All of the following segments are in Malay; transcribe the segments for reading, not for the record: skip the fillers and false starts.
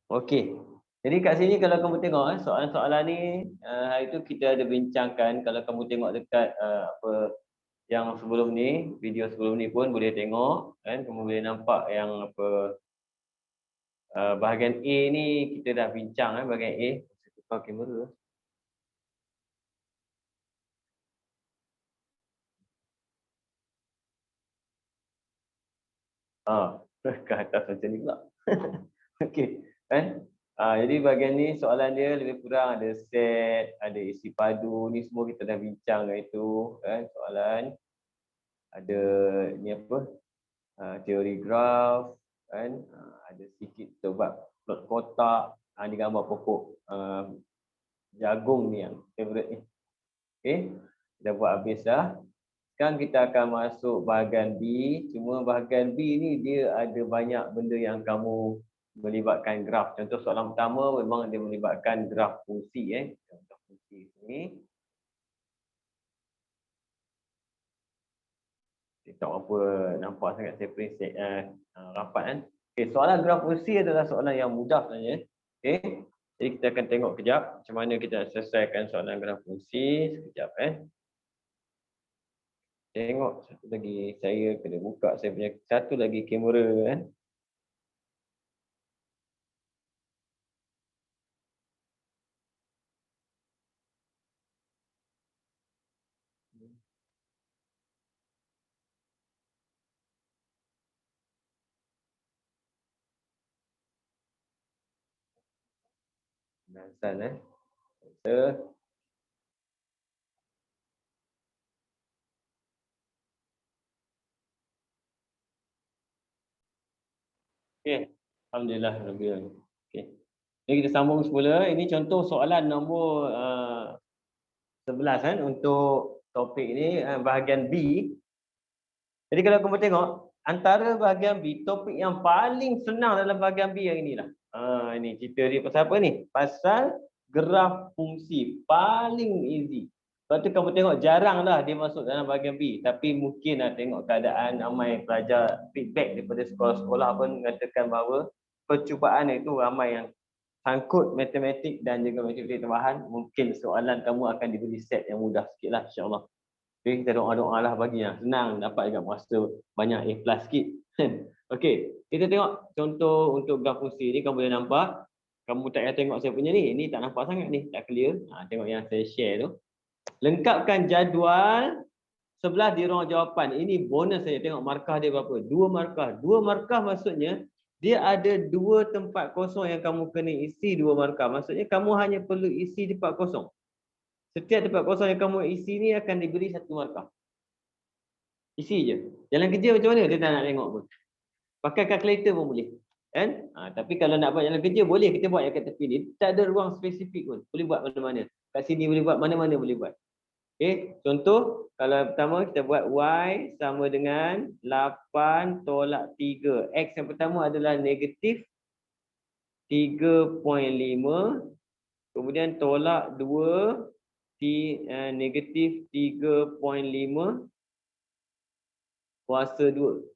Okey. Jadi kat sini kalau kamu tengok soalan-soalan ni hari tu kita ada bincangkan. Kalau kamu tengok dekat apa yang sebelum ni, video sebelum ni pun boleh tengok kan, kamu boleh nampak yang apa bahagian A ni kita dah bincang bahagian A. Saya tukar kamera. Ke atas macam ni pula. Okey, kan? Jadi bahagian ni soalan dia lebih kurang ada set, ada isi padu, ni semua kita dah bincang itu kan soalan. Ada ni apa? Teori graf kan? Ada sikit sebab plot kotak, ni gambar pokok jagung ni yang favorite ni. Okey, dah buat habis dah. Sekarang kita akan masuk bahagian B. Cuma bahagian B ni dia ada banyak benda yang kamu melibatkan graf. Contoh soalan pertama memang dia melibatkan graf fungsi. Graf fungsi ni. Saya tak apa nampak sangat saya prinsip rapat kan. Okay, soalan graf fungsi adalah soalan yang mudah sebenarnya. Okay. Jadi kita akan tengok kejap macam mana kita nak selesaikan soalan graf fungsi. Sekejap Tengok satu lagi, saya kena buka saya punya satu lagi kamera kan. Asal Okey. Alhamdulillah. Okey. Jadi kita sambung semula. Ini contoh soalan nombor 11 kan untuk topik ini bahagian B. Jadi kalau kamu tengok antara bahagian B, topik yang paling senang dalam bahagian B yang inilah. Ini cerita dia pasal apa ni? Pasal graf fungsi. Paling easy. Lepas tu kamu tengok jaranglah dia masuk dalam bahagian B. Tapi mungkin tengok keadaan ramai pelajar feedback daripada sekolah-sekolah pun mengatakan bahawa percubaan itu ramai yang sangkut matematik dan juga matematik tambahan. Mungkin soalan kamu akan diberi set yang mudah sikit lah insyaAllah. Okay, kita doa-doa lah bagi yang senang dapat juga master banyak A+ sikit. Okey, kita tengok contoh untuk graf fungsi ni. Kamu boleh nampak. Kamu tak payah tengok saya punya ni. Ni tak nampak sangat ni, tak clear. Tengok yang saya share tu. Lengkapkan jadual sebelah di ruang jawapan. Ini bonus saja. Tengok markah dia berapa. 2 markah. 2 markah maksudnya dia ada 2 tempat kosong yang kamu kena isi 2 markah. Maksudnya kamu hanya perlu isi tempat kosong. Setiap tempat kosong yang kamu isi ni akan diberi 1 markah. Isi je. Jalan kerja macam mana? Dia tak nak tengok pun. Pakai kalkulator pun boleh. Kan? Tapi kalau nak buat jalan kerja, boleh kita buat yang kat tepi ni. Tak ada ruang spesifik pun. Boleh buat mana-mana. Kat sini boleh buat mana-mana boleh buat. Okay. Contoh, kalau pertama kita buat Y sama dengan 8 tolak 3. X yang pertama adalah negatif 3.5. Kemudian tolak 2. Negatif 3.5 kuasa 2.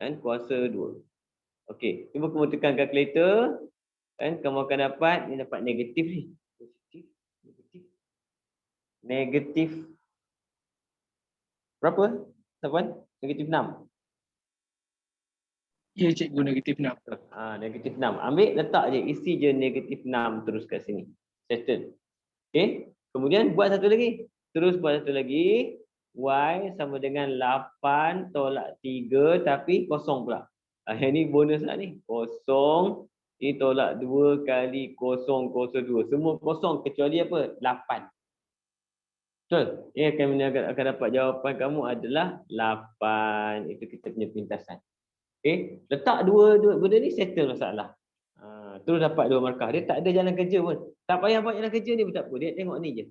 Kan? Kuasa 2. Okey, cuba kamu tekan kalkulator. Kan? Kamu akan dapat, ni dapat negatif ni. Negatif. Berapa? Tuan? Negatif 6. Ya, cikgu, negatif 6. Negatif 6. Ambil, letak je. Isi je negatif 6 terus kat sini. Settle. Okey. Kemudian buat satu lagi. Terus buat satu lagi. Y sama dengan 8 tolak 3 tapi kosong pula. Yang ni bonus lah ni. Kosong. Ini tolak 2 kali kosong, kosong 2. Semua kosong kecuali apa? 8. Betul? Ini akan dapat jawapan kamu adalah 8. Itu kita punya pintasan. Okay. Letak dua benda ni settle masalah. Terus dapat 2 markah. Dia tak ada jalan kerja pun. Tak payah buat jalan kerja ni pun tak apa. Dia tengok ni je.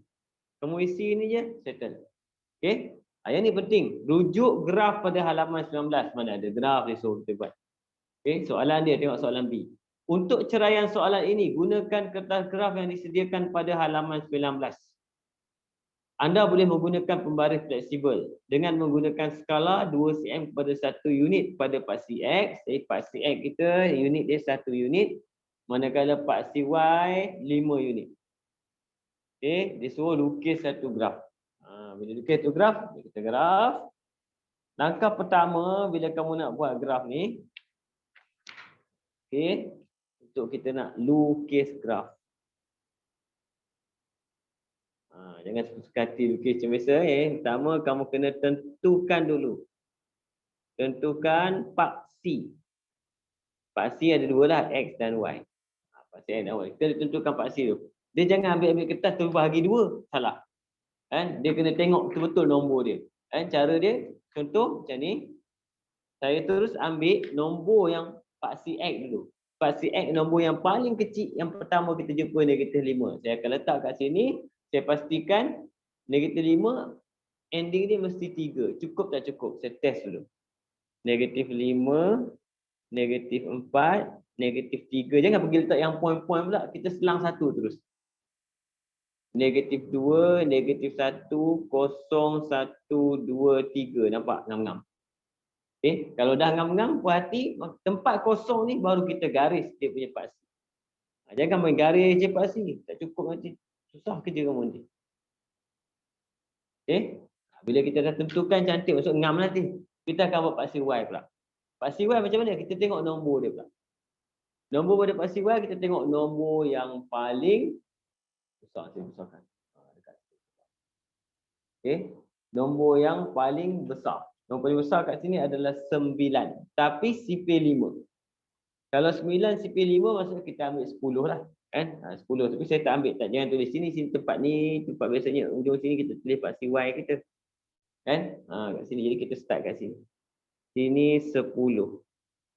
Kamu isi ni je, settle. Okay. Yang ni penting. Rujuk graf pada halaman 19. Mana ada graf dia suruh kita buat. Okay. Soalan dia, tengok soalan B. Untuk ceraian soalan ini, gunakan kertas graf yang disediakan pada halaman 19. Anda boleh menggunakan pembaris fleksibel dengan menggunakan skala 2 cm kepada 1 unit pada paksi X. Jadi paksi X kita unit dia 1 unit. manakala paksi Y 5 unit. Okey, dia suruh lukis satu graf. Bila lukis satu graf, kita graf. Langkah pertama bila kamu nak buat graf ni, okey, untuk kita nak lukis graf. Jangan suka hati lukis macam biasa. Pertama kamu kena tentukan dulu. Tentukan paksi. Paksi ada dua lah, X dan Y. Paksi X dan Y. Kita tentukan paksi tu. Dia jangan ambil kertas tu bahagi dua. Salah. Dia kena tengok betul-betul nombor dia. Cara dia, contoh macam ni. Saya terus ambil nombor yang paksi X dulu. Paksi X nombor yang paling kecil yang pertama kita jumpa negatif 5. Saya akan letak kat sini. Saya pastikan negatif 5 ending dia mesti 3. Cukup tak cukup? Saya test dulu. Negatif 5, negatif 4, negatif 3. Jangan pergi letak yang poin-poin pula. Kita selang satu terus. Negatif 2, negatif 1, 0, 1, 2, 3. Nampak? Ngam-ngam. Okay. Kalau dah ngam-ngam, puas hati, tempat kosong ni baru kita garis dia punya paksi. Jangan main garis je paksi. Tak cukup nanti. Susah kerja kamu nanti. Okay. Bila kita dah tentukan cantik, masuk ngam nanti. Kita akan buat paksi Y pula. Paksi Y macam mana? Kita tengok nombor dia pula. Nombor pada paksi Y, kita tengok nombor yang paling besar. Saya besarkan. Okay. Nombor yang paling besar. Nombor paling besar kat sini adalah 9. Tapi CP5. Kalau 9 CP5 maksudnya kita ambil 10 lah. 10. Tapi saya tak ambil. Jangan tulis sini tempat ni. Tempat biasanya ujung sini kita tulis paksi Y kita. Kat sini. Jadi kita start kat sini. Sini 10.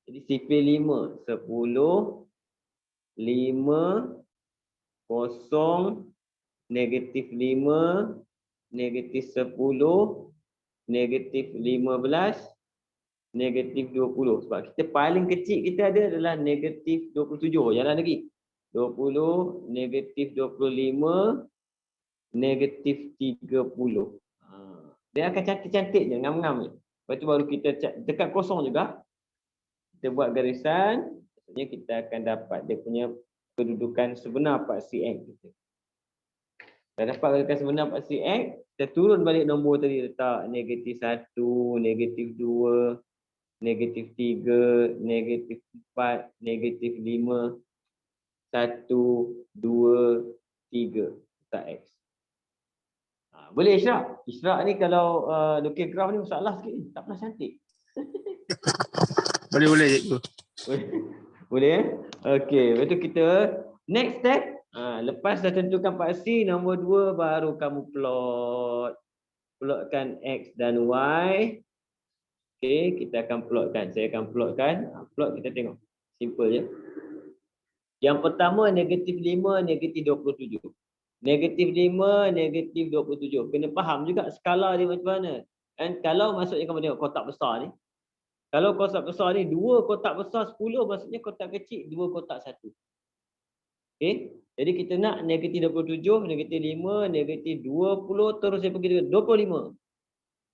Jadi CP5. 10. 5. 0. Negatif 5. Negatif 10. Negatif 15, negatif 20. Sebab kita paling kecil kita ada adalah negatif 27. Jalan lagi. 20, negatif 25, negatif 30. Dia akan cantik-cantik je, ngam-ngam je. Lepas tu baru kita dekat kosong juga. Kita buat garisan. Maksudnya kita akan dapat dia punya kedudukan sebenar paksi X kita. Dah dapat kedudukan sebenar paksi X, kita turun balik nombor tadi, letak negatif 1, negatif 2, negatif 3, negatif 4, negatif 5, 1, 2, 3. Letak X. Boleh Ishraq? Ishraq ni kalau lukis graf ni masalah sikit ni. Tak pernah cantik. Boleh cikgu. Boleh Okey, lepas tu kita next step. Lepas dah tentukan paksi, nombor 2 baru kamu plotkan X dan Y. Okey, kita akan plotkan. Saya akan plotkan. Plot kita tengok. Simple je. Yang pertama negatif 5, negatif 27. Negatif 5, negatif 27. Kena faham juga skala dia macam mana. Dan kalau maksudnya kamu tengok kotak besar ni. Kalau kotak besar ni 2 kotak besar 10, maksudnya kotak kecil 2 kotak 1. Okey. Jadi kita nak negatif 27, negatif 5, negatif 20, terus saya pergi dengan 25.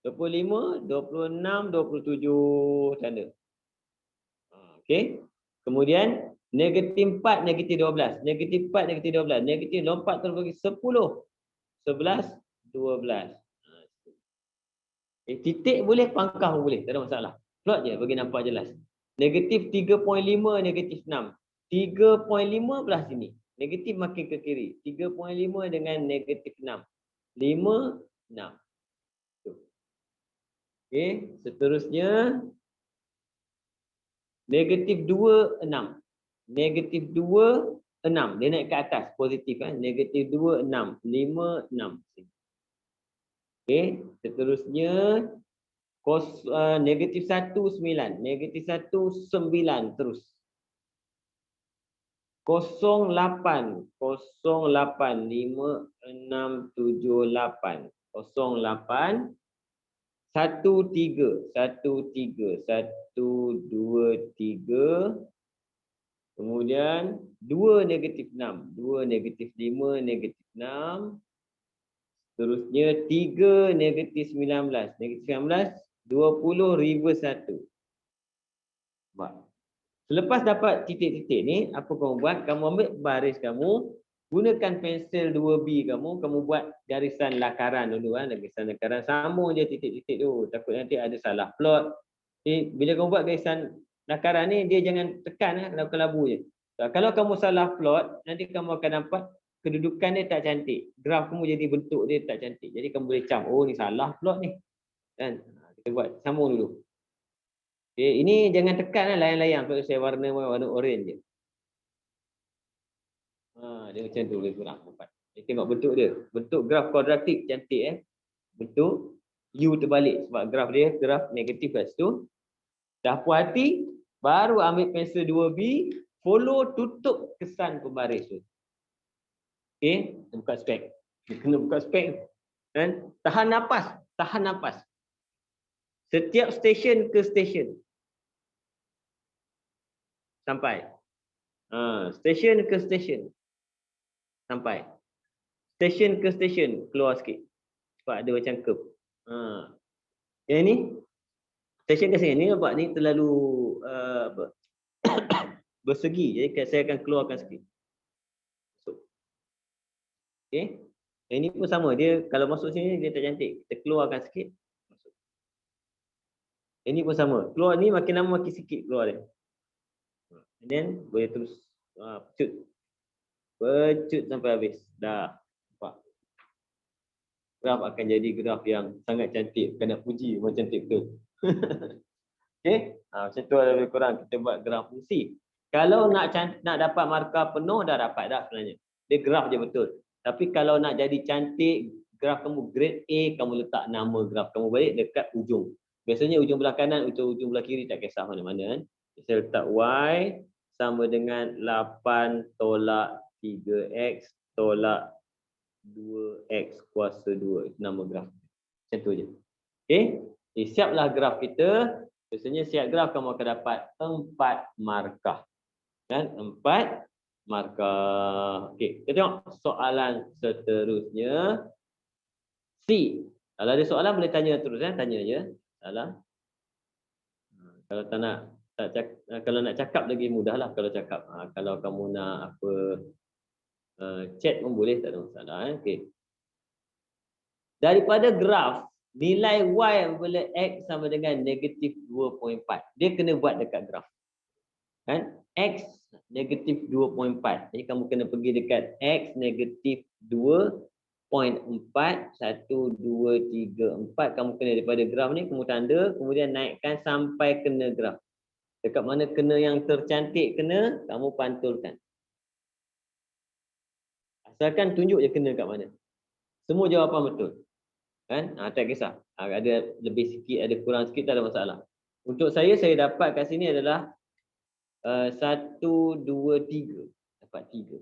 25, 26, 27 tanda. Okey. Kemudian negatif 4, negatif 12. Negatif 4, negatif 12. Negatif lompat terus pergi 10, 11, 12. Titik boleh, pangkah pun boleh. Tak ada masalah. Plot je bagi nampak jelas. Negatif 3.5, negatif 6. 3.5 belah sini. Negatif makin ke kiri. 3.5 dengan negatif 6. 5, 6. Okey, seterusnya negatif 2, 6. Negatif 2, 6. Dia naik ke atas, positif kan. Negatif 2, 6. 5, 6. Okey, seterusnya negatif 1, 9. Negatif 1, 9 terus. 08, 08, 5, 6, 7, 8. 08, 1, 3, 1, 3, 1, 2, 3. Kemudian 2 negatif 6. 2 negatif 5, negatif 6. Seterusnya 3 negatif 19. Negatif 19, 20 reverse 1. Nampak? Selepas dapat titik-titik ni, apa kamu buat? Kamu ambil baris kamu, gunakan pensel 2B kamu buat garisan lakaran dulu kan, garisan lakaran, sambung je titik-titik tu. Takut nanti ada salah plot. Bila kamu buat garisan lakaran ni, dia jangan tekan labu-labu je. Kalau kamu salah plot, nanti kamu akan nampak kedudukan dia tak cantik. Graf kamu jadi bentuk dia tak cantik. Jadi kamu boleh cam, oh ni salah plot ni. Kan? Kita buat sambung dulu. Okay, ini jangan tekan layang-layang kalau saya warna orange je. Dia macam tu lebih kurang. Tengok bentuk dia. Bentuk graf kuadratik cantik Bentuk U terbalik sebab graf dia graf negatif kat situ. Dah puas hati, baru ambil pensel 2B, follow tutup kesan pembaris tu. Okey, buka spek. Kena buka spek. Dan tahan nafas. Setiap stesen ke stesen. Sampai. Stesen ke stesen. Sampai. Stesen ke stesen keluar sikit. Sebab ada macam curve. Yang ni stesen ke stesen ni nampak ni terlalu bersegi. Jadi saya akan keluarkan sikit. Okey. Yang ni pun sama, dia kalau masuk sini dia tak cantik. Kita keluarkan sikit. Masuk. Yang ni pun sama. Keluar ni makin lama makin sikit keluar dia. And then boleh terus pecut sampai habis. Dah. Nampak. Graf akan jadi graf yang sangat cantik. Kena puji memang cantik betul. Okey. Macam tu lebih kurang kita buat graf fungsi. Kalau nak dapat markah penuh dah dapat dah sebenarnya. Dia graf je betul. Tapi kalau nak jadi cantik, graf kamu grade A, kamu letak nama graf kamu balik dekat ujung. Biasanya ujung belah kanan, ujung belah kiri tak kisah mana-mana kan. Saya letak Y sama dengan 8 tolak 3X tolak 2X kuasa 2. Itu nama graf. Macam tu je. Okey. Siaplah graf kita. Biasanya siap graf kamu akan dapat 4 markah. Kan? 4 markah. Okey, kita tengok soalan seterusnya. C. Kalau ada soalan boleh tanya terus tanya je. Salah. Kalau tak nak kalau nak cakap lagi mudahlah kalau cakap. Kalau kamu nak apa chat pun boleh, tak ada masalah Okey. Daripada graf nilai Y bila X sama dengan negatif 2.4. Dia kena buat dekat graf. Kan? X negatif 2.4. Jadi kamu kena pergi dekat X negatif 2.4. 1, 2, 3, 4. Kamu kena daripada graf ni, kamu tanda, kemudian naikkan sampai kena graf. Dekat mana kena yang tercantik kena, kamu pantulkan. Asalkan tunjuk je kena kat mana. Semua jawapan betul. Kan? Tak kisah. Ada lebih sikit, ada kurang sikit, tak ada masalah. Untuk saya dapat kat sini adalah 1, 2, 3. Dapat 3.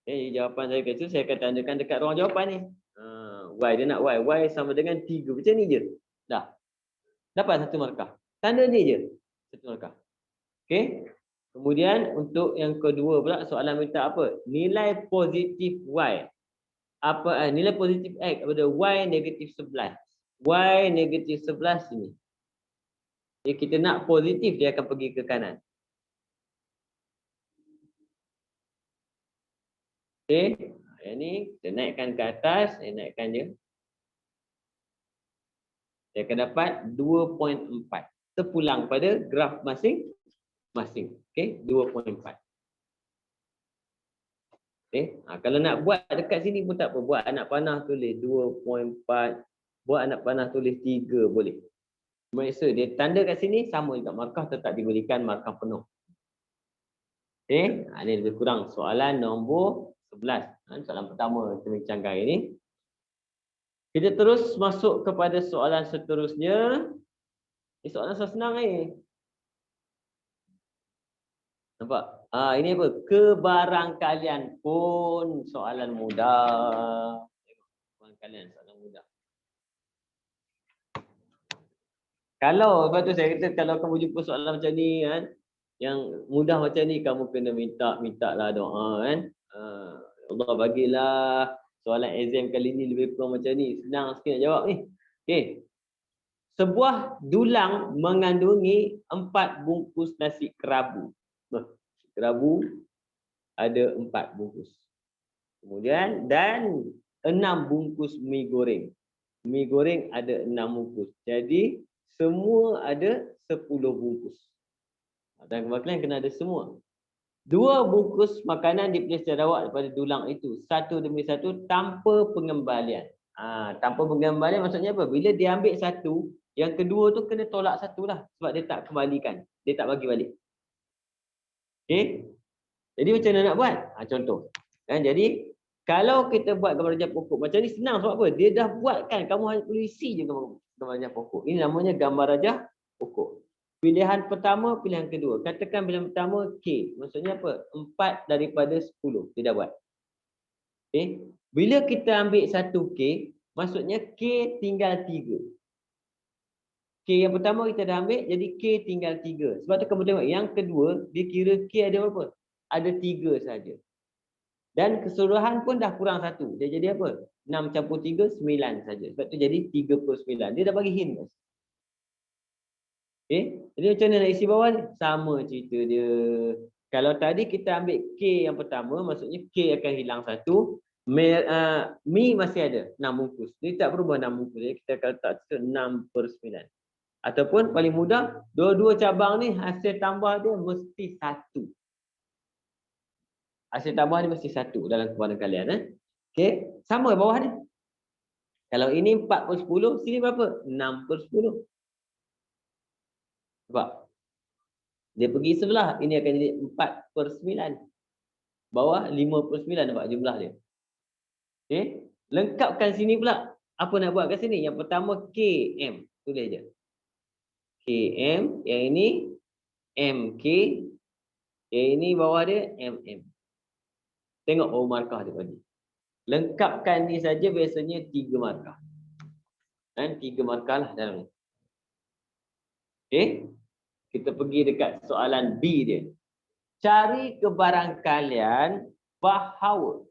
Okay, jawapan saya kat situ, saya akan tandakan dekat ruang jawapan ni. Y, dia nak Y. Y sama dengan 3. Macam ni je. Dah. Dapat 1 markah. Tanda ni je. 1 markah. Okey. Kemudian untuk yang kedua pula, soalan minta apa? Nilai positif Y. Nilai positif X pada Y negatif 11. Y negatif 11 sini. Jadi kita nak positif, dia akan pergi ke kanan. Okey, yang ni kita naikkan ke atas, saya naikkan je. Saya akan dapat 2.4. Terpulang pada graf masing-masing. Okey, 2.4. Okey, kalau nak buat dekat sini pun tak apa. Buat anak panah tulis 2.4. Buat anak panah tulis 3 boleh. Maksud dia tanda kat sini sama juga, markah tetap diberikan markah penuh. Okey, ini lebih kurang soalan nombor 11. Soalan pertama kita bincangkan hari ini. Kita terus masuk kepada soalan seterusnya. Ini soalan senang ni. Nampak? Ini apa? Kebarangkalian pun soalan mudah. Kebarangkalian soalan mudah. Kalau, lepas tu saya kata kalau kamu jumpa soalan macam ni kan, yang mudah macam ni, kamu kena minta lah doa kan. Allah bagilah soalan exam kali ni lebih kurang macam ni. Senang sikit nak jawab ni. Okey. sebuah dulang mengandungi 4 bungkus nasi kerabu. Kerabu ada 4 bungkus. Kemudian dan 6 bungkus mi goreng. Mi goreng ada 6 bungkus. Jadi semua ada 10 bungkus. Dan kebakaran kena ada semua. 2 bungkus makanan dipilih secara awak daripada dulang itu, satu demi satu tanpa pengembalian. Tanpa pengembalian maksudnya apa? Bila dia ambil satu, yang kedua tu kena tolak satu lah. Sebab dia tak kembalikan. Dia tak bagi balik. Okey? Jadi macam mana nak buat? Contoh. Jadi, kalau kita buat gambar rajah pokok, macam ni senang sebab apa? Dia dah buatkan. Kamu hanya perlu isi je gambar rajah pokok. Ini namanya gambar rajah pokok. Pilihan pertama, pilihan kedua. Katakan pilihan pertama K. Maksudnya apa? 4 daripada 10. Dia dah buat. Okay. Bila kita ambil satu K, maksudnya K tinggal 3. K yang pertama kita dah ambil, jadi K tinggal 3. Sebab tu kamu tengok, yang kedua, dia kira K ada berapa? Ada 3 saja. Dan keseluruhan pun dah kurang 1. Dia jadi apa? 6 campur 3, 9 saja. Sebab tu jadi 3/9. Dia dah bagi hint. Okay. Jadi macam mana nak isi bawah ni? Sama cerita dia. Kalau tadi kita ambil K yang pertama, maksudnya K akan hilang 1. Mi masih ada 6 bungkus. Dia tak berubah 6 bungkus. Jadi kita akan letak 6/9. Ataupun paling mudah, dua-dua cabang ni hasil tambah dia mesti 1. Hasil tambah ni mesti 1 dalam kepada kalian. Okay. Sama bawah ni. Kalau ini 4/10, sini berapa? 6/10. Sebab dia pergi sebelah, ini akan jadi 4/9. Bawah 5/9 nampak jumlah dia. Okey, lengkapkan sini pula. Apa nak buat kat sini? Yang pertama KM, tulis je. KM, yang ini MK, yang ini bawah dia MM. Tengok markah dia bagi. Lengkapkan ni saja biasanya 3 markah. 3 markah lah dalam ni. Okey. Kita pergi dekat soalan B dia. Cari kebarangkalian bahawa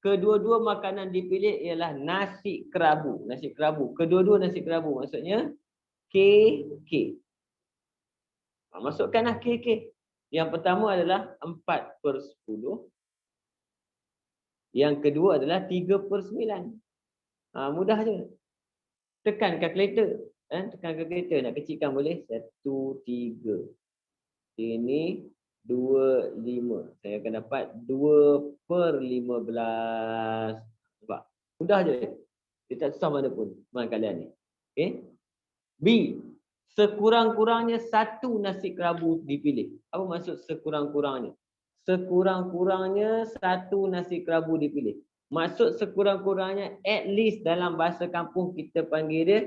kedua-dua makanan dipilih ialah nasi kerabu. Nasi kerabu. Kedua-dua nasi kerabu. Maksudnya KK. Masukkanlah KK. Yang pertama adalah 4/10. Yang kedua adalah 3/9. Mudah je. Tekan kalkulator. Tekan kalkulator. Nak kecilkan boleh. 1, 3. Ini 2, 5. Saya akan dapat 2/15. Nampak? Mudah je. Dia tak susah mana pun. Mana kalian ni. Okay. B. Sekurang-kurangnya 1 nasi kerabu dipilih. Apa maksud sekurang-kurangnya? Sekurang-kurangnya 1 nasi kerabu dipilih. Maksud sekurang-kurangnya at least dalam bahasa kampung kita panggil dia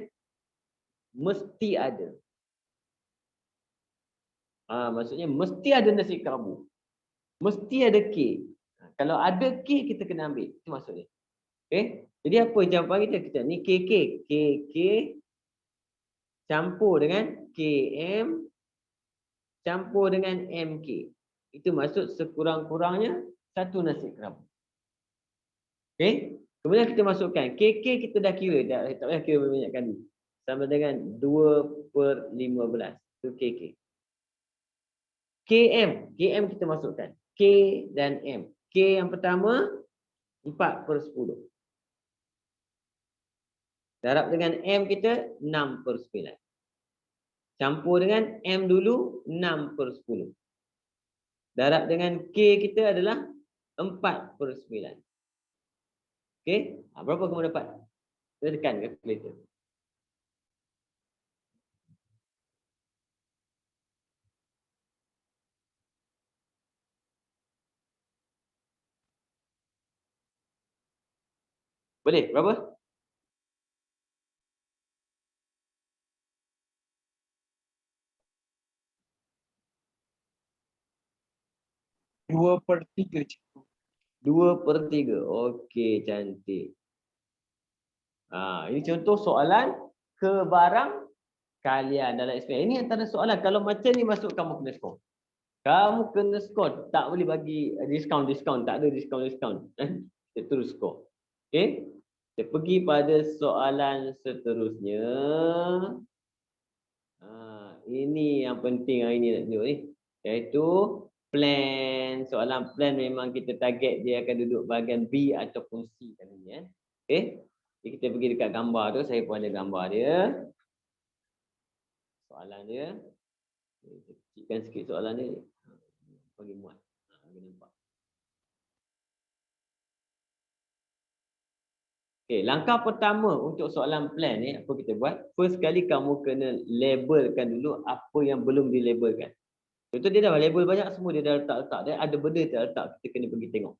mesti ada. Maksudnya mesti ada nasi kerabu. Mesti ada K. Kalau ada K kita kena ambil. Itu maksudnya. Okay. Jadi apa jawapan kita? Ni KK. KK campur dengan KM campur dengan MK. Itu maksud sekurang-kurangnya 1 nasi kerabu. Okay. Kemudian kita masukkan KK, kita dah kira. Tak payah kira banyak kali. Sama dengan 2/15. Itu KK. KM. KM kita masukkan. K dan M. K yang pertama 4/10. Darab dengan M kita 6/9. Campur dengan M dulu 6/10. Darab dengan K kita adalah 4/9. Okey, berapa kamu dapat? Kita tekan kalkulator. Boleh? Berapa? 2/3. 2/3. Okey, cantik. Ini contoh soalan kebarang kalian dalam SPM. Ini antara soalan. Kalau macam ni masuk, kamu kena skor. Kamu kena skor. Tak boleh bagi diskaun. Tak ada diskaun. Kita terus skor. Okey. Kita pergi pada soalan seterusnya. Ini yang penting hari ni nak tunjuk ni. Iaitu plan. Soalan plan memang kita target dia akan duduk bahagian B ataupun C kali ni. Okey. Jadi kita pergi dekat gambar tu. Saya pun ada gambar dia. Soalan dia. Kita kecilkan sikit soalan dia. Bagi muat. Bagi nampak. Okey, langkah pertama untuk soalan plan ni apa kita buat? First kali kamu kena labelkan dulu apa yang belum dilabelkan. Contoh dia dah label banyak semua, dia dah letak-letak. Dia ada benda dia letak, kita kena pergi tengok.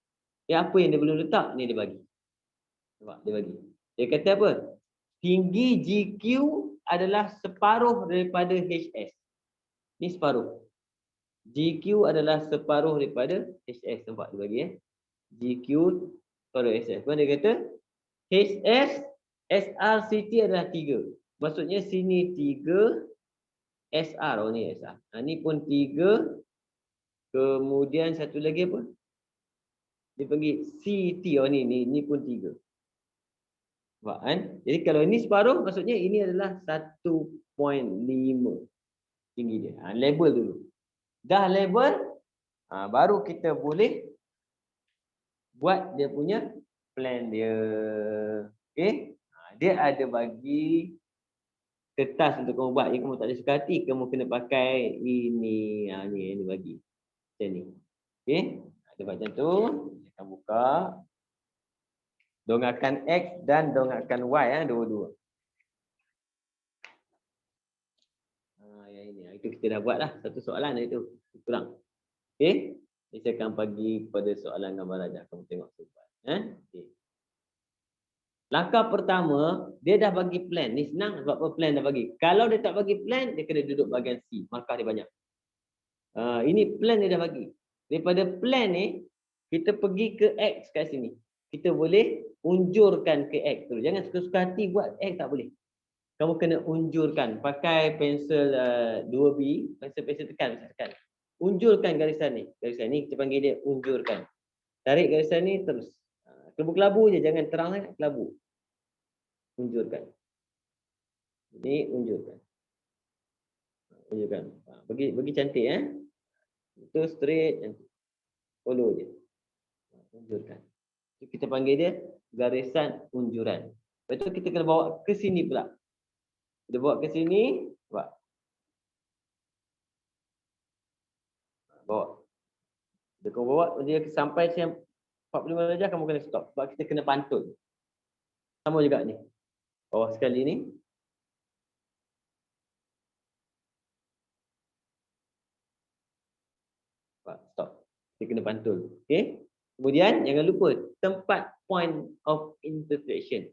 Apa yang dia belum letak, ni dia bagi. Nampak? Dia bagi. Dia kata apa? Tinggi GQ adalah separuh daripada HS. Ni separuh. GQ adalah separuh daripada HS. Nampak dia bagi GQ separuh HS. Kemudian dia kata HS SRCT adalah 3. Maksudnya sini 3 SR. Oh ni SR. Ni pun 3. Kemudian satu lagi apa? Dia panggil CT. Oh ni pun 3. Nampak kan? Jadi kalau ini separuh maksudnya ini adalah 1.5 tinggi dia. Label dulu. Dah label, baru kita boleh buat dia punya plan dia. Okey? Dia ada bagi kertas untuk kamu buat. Jika kamu tak ada suka hati, kamu kena pakai ini. Ni bagi. Macam ni. Okey? Dia buat macam tu. Kita akan buka. Dongakkan X dan dongakkan Y. Dua-dua. Yang ini. Itu kita dah buat lah. Satu soalan itu. Kurang. Okey? Saya akan bagi pada soalan gambar rajah. Kamu tengok soalan. Okey. Langkah pertama, dia dah bagi plan. Ni senang sebab apa plan dah bagi. Kalau dia tak bagi plan, dia kena duduk bahagian C. Markah dia banyak. Ini plan dia dah bagi. Daripada plan ni, kita pergi ke X kat sini. Kita boleh unjurkan ke X tu. Jangan suka-suka hati buat X, tak boleh. Kamu kena unjurkan. Pakai pensel 2B, pensel tekan. Unjurkan garisan ni. Garisan ni kita panggil dia unjurkan. Tarik garisan ni terus. Kelabu-kelabu je, jangan terang sangat, kelabu. Unjurkan. Ini unjurkan. Unjurkan. Bagi cantik Itu straight cantik. Follow je. Unjurkan. Kita panggil dia garisan unjuran. Lepas tu kita kena bawa ke sini pula. Kita bawa ke sini, bawa. Dia kau bawa dia sampai 45 darjah kamu kena stop sebab kita kena pantun. Sama juga ni. Bawah sekali ni. Stop. Kita kena pantun. Okey? Kemudian jangan lupa tempat point of intersection.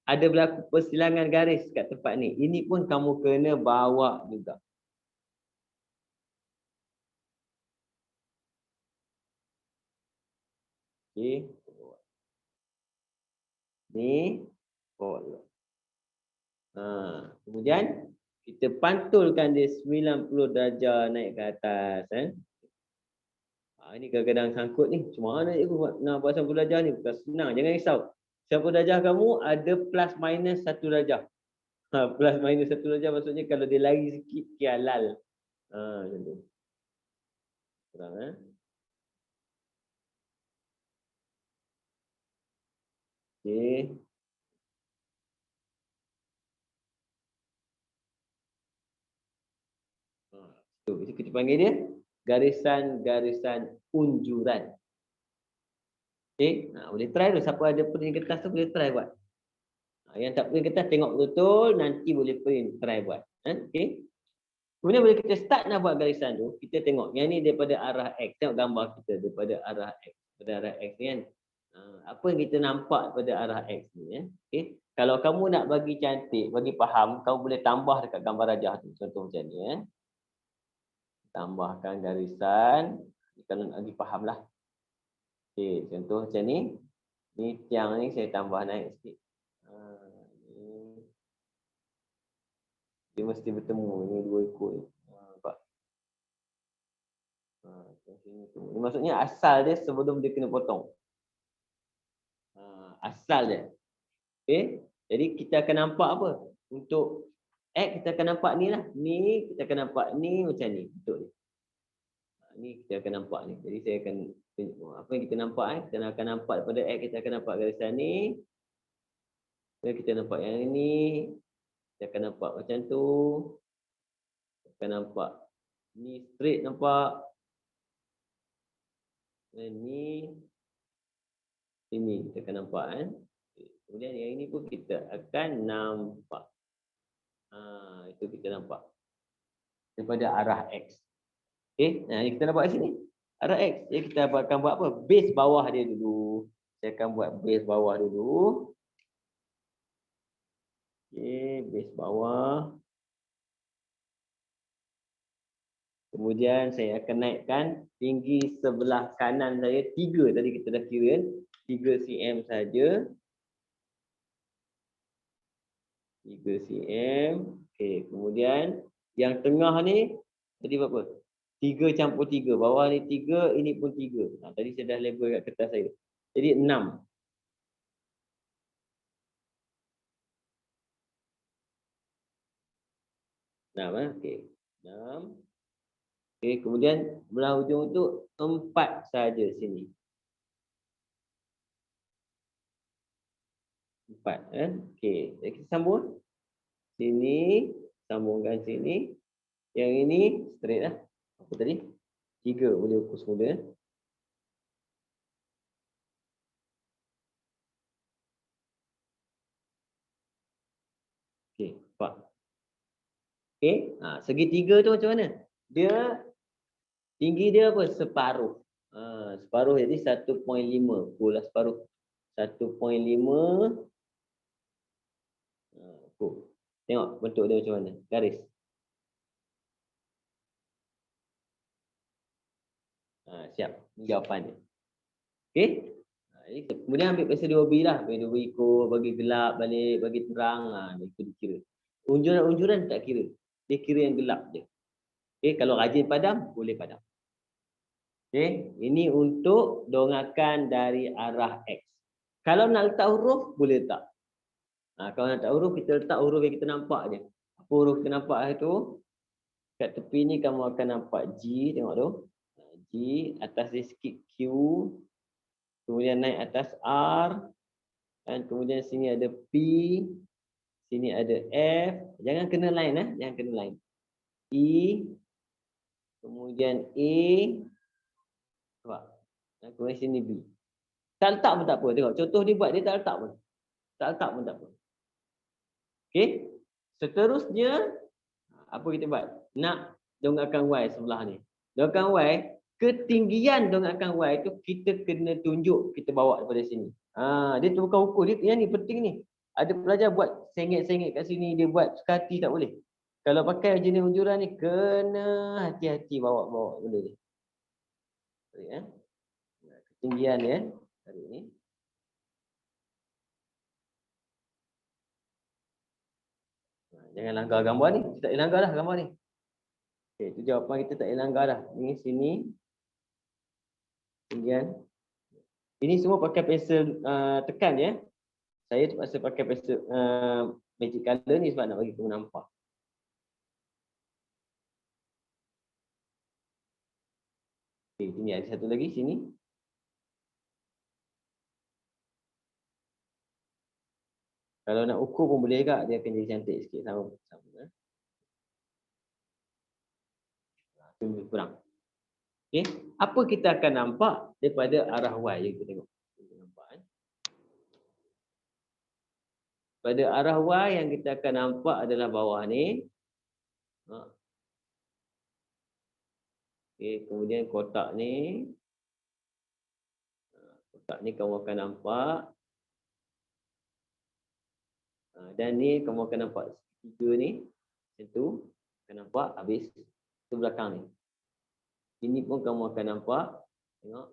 Ada berlaku persilangan garis kat tempat ni. Ini pun kamu kena bawa juga. Okey. Ni bawa. Kemudian kita pantulkan dia 90 darjah naik ke atas. Ini kadang-kadang sangkut ni. Cuma mana je aku nak buat 90 darjah ni. Bukan senang. Jangan risau. 90 darjah kamu ada plus minus 1 darjah. Plus minus 1 darjah maksudnya kalau dia lari sikit, kialal. Macam tu. Kurang Okey. Itu kita panggil dia garisan-garisan unjuran. Okey, boleh try tu. Siapa ada print kertas tu boleh try buat. Yang tak print kertas tengok betul, nanti boleh print, try buat. Okey. Kemudian bila kita start nak buat garisan tu, kita tengok yang ni daripada arah X. Tengok gambar kita daripada arah X. Daripada arah X ni kan. Apa yang kita nampak daripada arah X ni Okey. Kalau kamu nak bagi cantik, bagi faham, kamu boleh tambah dekat gambar rajah tu. Contoh macam ni Tambahkan garisan. Kalau nak bagi faham lah. Okey, contoh macam ni. Ni tiang ni saya tambah naik sikit. Dia mesti bertemu. Ini dua ekor ni. Nampak? Ini maksudnya asal dia sebelum dia kena potong. Asal dia. Okey. Jadi kita akan nampak apa? Untuk X kita akan nampak ni lah. Ni kita akan nampak ni macam ni bentuk ni. Ni kita akan nampak ni. Jadi saya akan tunjuk apa yang kita nampak kita akan nampak daripada X kita akan nampak garisan ni. Kemudian kita nampak yang ini. Kita akan nampak macam tu. Kita akan nampak ni straight nampak. Dan ni sini kita akan nampak kan. Kemudian yang ini pun kita akan nampak. Itu kita nampak daripada arah X. Okey, nah kita nampak kat sini. Arah X. Jadi kita akan buat apa? Base bawah dia dulu. Saya akan buat base bawah dulu. Okey, base bawah. Kemudian saya akan naikkan tinggi sebelah kanan saya 3 tadi kita dah kira 3 cm saja. 3 cm. Okey, kemudian yang tengah ni tadi berapa? 3 campur 3. Bawah ni 3, ini pun 3. Tadi saya dah label kat kertas saya. Jadi 6. 6 okey. 6. Okey, kemudian belah hujung tu 4 saja sini. 4 okey. Jadi kita sambung. Sini, sambungkan sini. Yang ini straight lah. Apa tadi? 3 boleh ukur semula. Okey, 4. Okey, segitiga tu macam mana? Dia tinggi dia apa? Separuh. Separuh jadi 1.5. Ukurlah separuh. 1.5. Ukur. Tengok bentuk dia macam mana? Garis. Siap. Ini jawapan dia. Okey. Kemudian ambil pensel 2B lah. Pensel 2B ikut, bagi gelap balik, bagi terang. Itu dikira. Unjuran-unjuran tak kira. Dia kira yang gelap je. Okey, kalau rajin padam, boleh padam. Okey, ini untuk dongakan dari arah X. Kalau nak letak huruf, boleh letak. Kalau nak letak huruf, kita letak huruf yang kita nampak je. Apa huruf kita nampak itu? Kat tepi ni kamu akan nampak G, tengok tu. G, atas dia sikit Q. Kemudian naik atas R. Dan kemudian sini ada P. Sini ada F. Jangan kena line jangan kena line. E. Kemudian A. Nampak? Dan kemudian sini B. Tak letak pun tak apa. Tengok contoh dia buat, dia tak letak pun. Tak letak pun tak apa. Okey. Seterusnya, apa kita buat? Nak dongakkan Y sebelah ni. Dongakkan Y, ketinggian dongakkan Y tu kita kena tunjuk, kita bawa daripada sini. Dia tu bukan ukur. Dia, yang ni penting ni. Ada pelajar buat sengit-sengit kat sini, dia buat suka hati, tak boleh. Kalau pakai jenis unjuran ni, kena hati-hati bawa benda ni. Tarik, ketinggian dia. Tarik ni. Jangan langgar gambar ni. Kita tak boleh langgar dah gambar ni. Okey, itu jawapan kita tak boleh langgar dah. Ni sini. Kemudian. Ini semua pakai pensel tekan ya. Saya terpaksa pakai pensel magic color ni sebab nak bagi kamu nampak. Okey, sini ada satu lagi sini. Kalau nak ukur pun boleh juga, dia akan jadi cantik sikit sama. Itu lebih kurang. Okey, apa kita akan nampak daripada arah Y yang kita tengok. Kita nampak pada arah Y yang kita akan nampak adalah bawah ni. Okey, kemudian kotak ni. Kotak ni kamu akan nampak. Dan ni kamu akan nampak tiga ni. Macam tu. Akan nampak habis ke belakang ni. Ini pun kamu akan nampak. Tengok.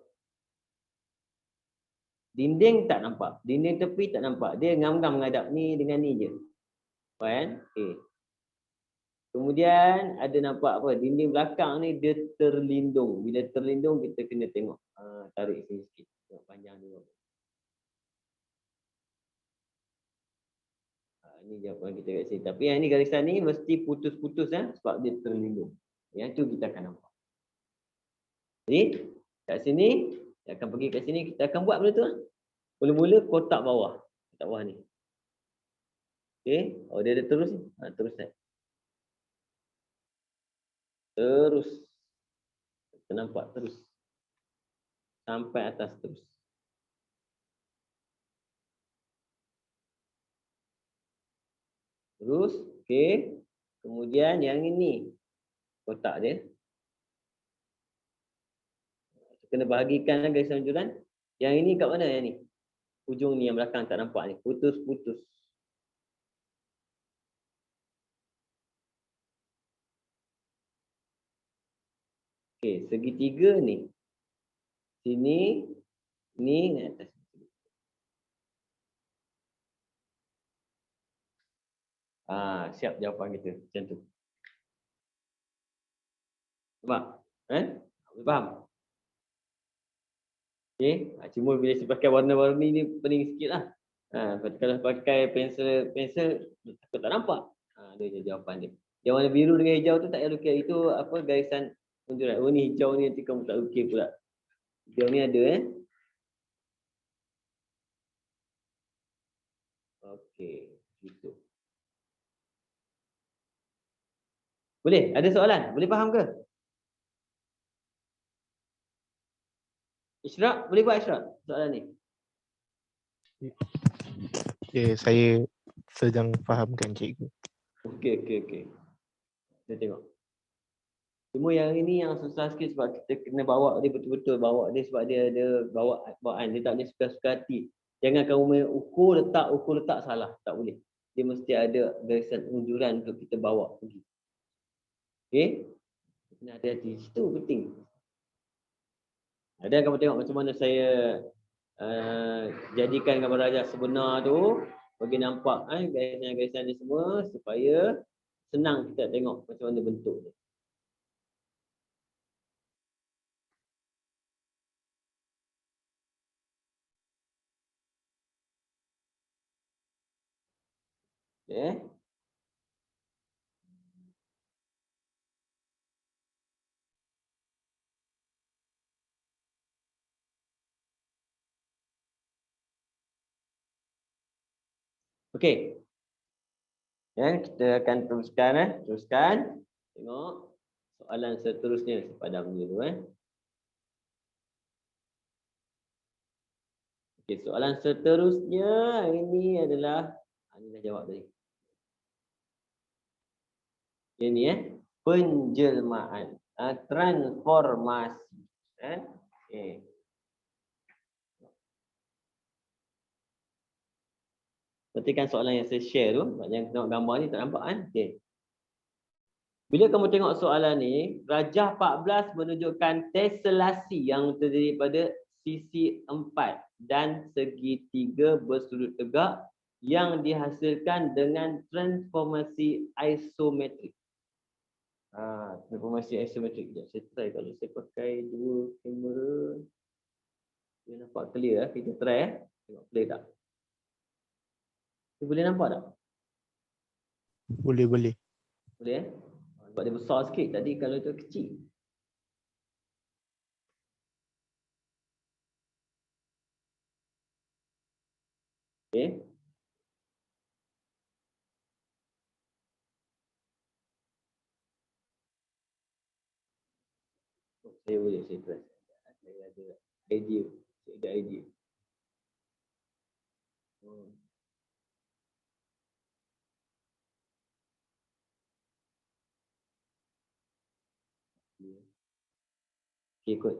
Dinding tak nampak. Dinding tepi tak nampak. Dia ngam-ngam menghadap ni dengan ni je. Kan? Okey. Kemudian ada nampak apa? Dinding belakang ni dia terlindung. Bila terlindung kita kena tengok. Tarik sini sikit. Tengok panjang dia. Ini jawapan kita kat sini. Tapi yang ni garisan ni mesti putus-putus sebab dia terlindung. Yang tu kita akan nampak. Jadi kat sini, kita akan pergi kat sini, kita akan buat benda tu lah. Mula-mula kotak bawah. Kotak bawah ni. Okey. Oh, dia ada terus ni. Terus ni. Terus. Kita nampak terus. Sampai atas terus. Terus. Okey. Kemudian yang ini. Kotak dia. Kena bahagikan garisan anjuran. Yang ini kat mana yang ni? Ujung ni yang belakang tak nampak ni. Putus-putus. Okey, segitiga ni. Sini, ni atas. Siap jawapan kita. Macam tu. Nampak? Boleh faham? Okey. Cuma bila saya pakai warna-warni ni pening sikit lah. Kalau pakai pensel takut tak nampak. Dia je jawapan dia. Yang warna biru dengan hijau tu tak payah lukis. Itu apa garisan unjuran. Oh ni hijau ni nanti kamu tak lukis pula. Hijau ni ada Okey. Gitu. Boleh? Ada soalan? Boleh faham ke? Ishraq, boleh buat Ishraq soalan ni? Okay, saya sedang fahamkan cikgu. Okey. Kita tengok. Cuma yang ini yang susah sikit sebab kita kena bawa dia betul-betul. Bawa dia sebab dia ada bawaan. Dia tak boleh suka-suka hati. Jangan kamu main ukur letak salah. Tak boleh. Dia mesti ada garisan unjuran untuk kita bawa pergi. Okey? Kena hati-hati. Itu penting. Ada kamu tengok macam mana saya jadikan gambar rajah sebenar tu bagi nampak garisan-garisan ni semua supaya senang kita tengok macam mana bentuk dia. Okay. Okey. Ya, kita akan teruskan. Tengok soalan seterusnya. Padam dulu Okey, soalan seterusnya ini adalah ini dah jawab tadi. Ini penjelmaan, transformasi. Okey. Perhatikan soalan yang saya share tu, yang tengok gambar ni tak nampak kan? Okey. Bila kamu tengok soalan ni, rajah 14 menunjukkan teselasi yang terdiri pada sisi 4 dan segitiga bersudut tegak yang dihasilkan dengan transformasi isometrik. Transformasi isometrik. Sekejap, saya try kalau saya pakai dua kamera. Dia nampak clear. Kita try. Tengok clear tak? Dia boleh nampak tak? Boleh. Boleh sebab dia besar sikit. Tadi kalau itu kecil. Okey. Saya try. Saya ada idea. Okey, ikut.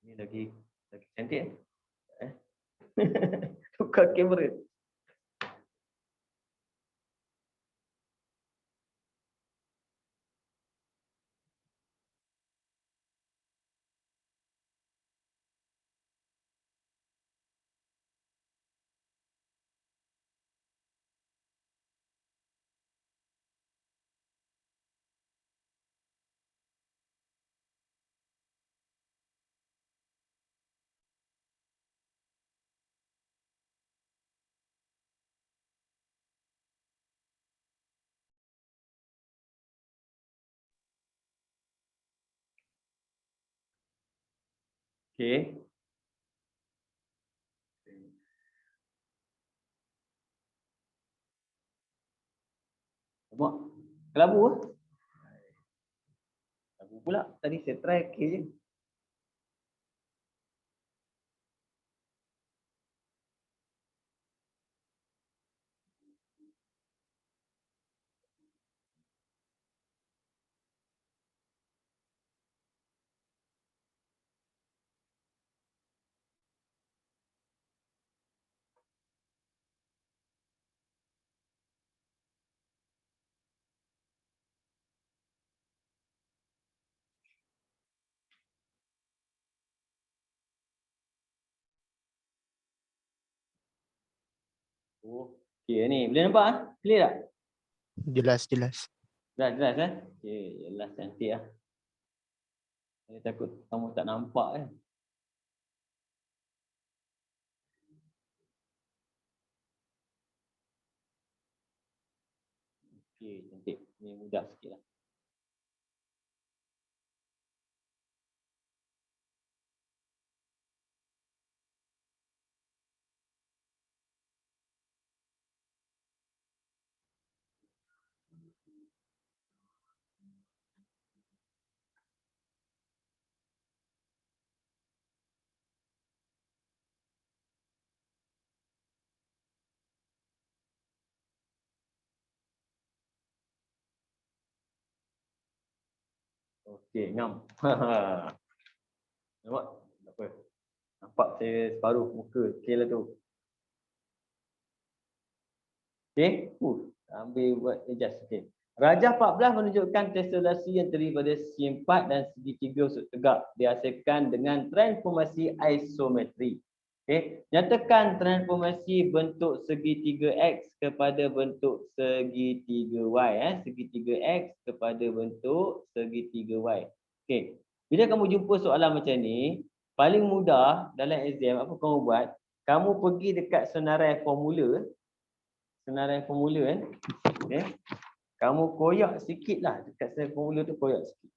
Ini lagi cantik tukar kamera. Okey. Nampak? Kelabu ah. Kelabu pula. Tadi saya try K je. Oh. Okey ni. Boleh nampak ah? Clear tak? Jelas. Jelas eh? Okey, jelas cantik ah. Saya takut kamu tak nampak kan. Okey, cantik. Ni mudah sikitlah. Okey, ngam. Nampak? Tak apa. Nampak saya separuh muka. Okey lah tu. Okey. Ambil buat adjust. Okey. Rajah 14 menunjukkan tesselasi yang terdiri pada segi 4 dan segi 3 usut tegak dihasilkan dengan transformasi isometri. Okey. Nyatakan transformasi bentuk segitiga X kepada bentuk segitiga Y. Segitiga X kepada bentuk segitiga Y. Okey. Bila kamu jumpa soalan macam ni, paling mudah dalam exam apa kamu buat? Kamu pergi dekat senarai formula kan. Okey. Kamu koyak sikitlah dekat senarai formula tu, koyak sikit.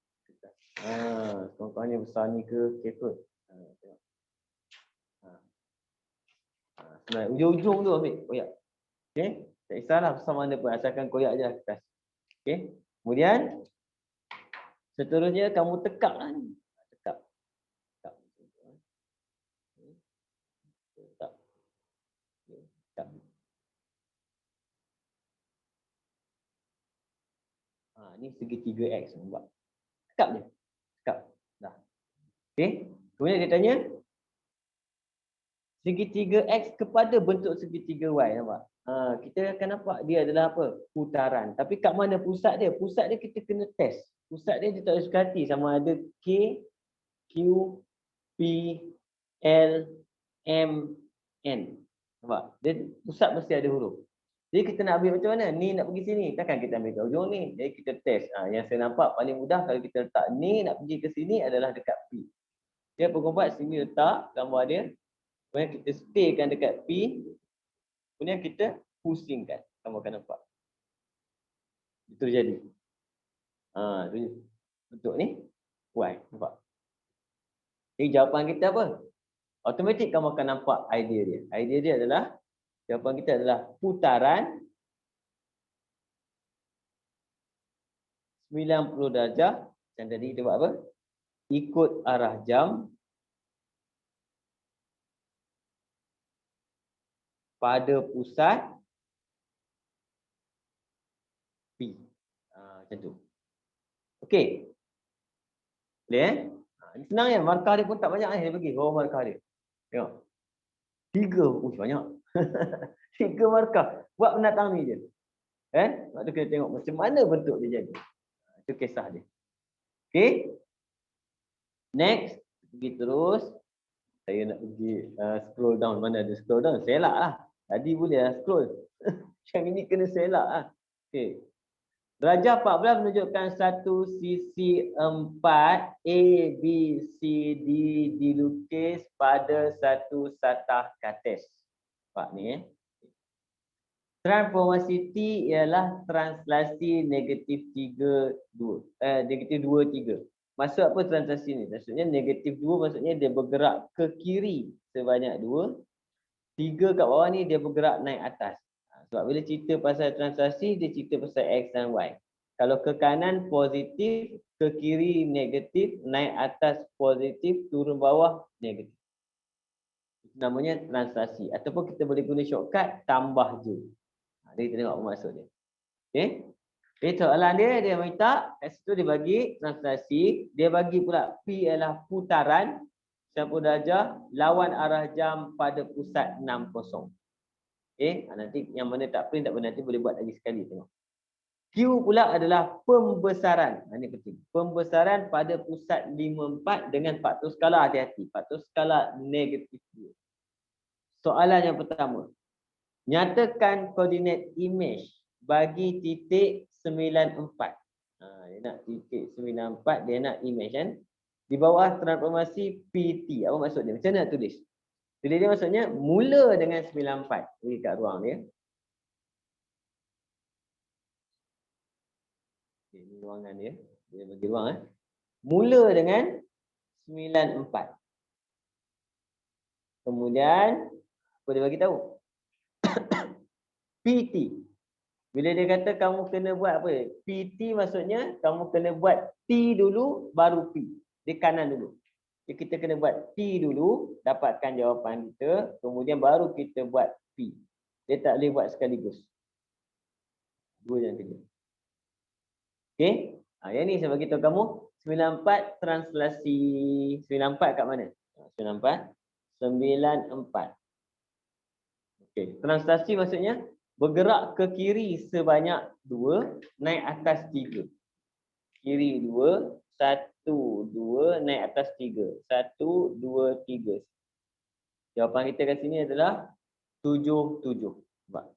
Contohnya besar ni ke, okey kot. Tengok. Senarai ujung-ujung tu ambil koyak. Okey. Tak kisahlah besar mana pun, asalkan koyak je atas. Okey. Kemudian seterusnya kamu tekaklah ni. Tekak. Tekak. Tekak. Tekak. Ni segitiga X nampak. Tekak je. Tekak. Dah. Okey. Kemudian dia tanya segitiga X kepada bentuk segitiga Y, nampak? Kita akan nampak dia adalah apa? Putaran. Tapi kat mana pusat dia? Pusat dia kita kena test. Pusat dia tak boleh suka hati sama ada K, Q, P, L, M, N. Nampak? Dia pusat mesti ada huruf. Jadi kita nak ambil macam mana? Ni nak pergi sini. Takkan kita ambil kat ujung ni. Jadi kita test. Yang saya nampak paling mudah kalau kita letak ni nak pergi ke sini adalah dekat P. Dia apa kau buat? Sini letak gambar dia. Kemudian kita staykan dekat P. Kemudian kita pusingkan. Kamu akan nampak. Itu jadi. Bentuk ni Y. Nampak? Jadi jawapan kita apa? Automatik kamu akan nampak idea dia. Idea dia adalah, jawapan kita adalah putaran 90 darjah. Macam tadi kita buat apa? Ikut arah jam pada pusat P. Macam tu. Okey. Boleh Ini senang ya. Markah dia pun tak banyak dia bagi. Oh, markah dia. Tengok. 3. Banyak. 3 markah. Buat penatang ni je. Sebab tu kita tengok macam mana bentuk dia jadi. Itu kisah dia. Okey. Next. Pergi terus. Saya nak pergi scroll down. Mana ada scroll down? Selak lah. Tadi boleh lah scroll. Yang ini kena selak lah. Okey. Rajah 14 menunjukkan satu sisi 4 A, B, C, D dilukis pada satu satah kates. Nampak ni Transformasi T ialah translasi negatif 2, 3. Maksud apa transaksi ni? Maksudnya negatif 2 maksudnya dia bergerak ke kiri sebanyak 2. 3 kat bawah ni dia bergerak naik atas. Sebab bila cerita pasal transaksi, dia cerita pasal X dan Y. Kalau ke kanan positif, ke kiri negatif, naik atas positif, turun bawah negatif. Namanya transaksi. Ataupun kita boleh guna shortcut tambah je. Jadi kita tengok apa maksud dia. Okay. Jadi soalan dia minta kat situ dia bagi translasi, dia bagi pula P adalah putaran 90 darjah lawan arah jam pada pusat 60. Okey, nanti yang mana tak print tak apa nanti boleh buat lagi sekali tengok. Q pula adalah pembesaran. Ini penting. Pembesaran pada pusat 54 dengan faktor skala, hati-hati. Faktor skala negatif 2. Soalan yang pertama. Nyatakan koordinat image bagi titik 94. Dia nak titik 94, dia nak image kan. Di bawah transformasi PT. Apa maksud dia? Macam mana nak tulis? Tulis dia maksudnya mula dengan 94. Bagi kat ruang dia. Okay, ini ruangan dia. Dia bagi ruang. Mula dengan 94. Kemudian, apa dia bagi tahu? PT. Bila dia kata kamu kena buat apa? PT maksudnya kamu kena buat T dulu baru P. Di kanan dulu. Jadi kita kena buat T dulu, dapatkan jawapan kita, kemudian baru kita buat P. Dia tak boleh buat sekaligus. Dua yang kena. Okey? Yang ni saya bagi tahu kamu 94 translasi 94 kat mana? 94 94. Okey, translasi maksudnya bergerak ke kiri sebanyak 2, naik atas 3. Kiri 2, 1, 2, naik atas 3. 1, 2, 3. Jawapan kita kat sini adalah 7, 7. Nampak?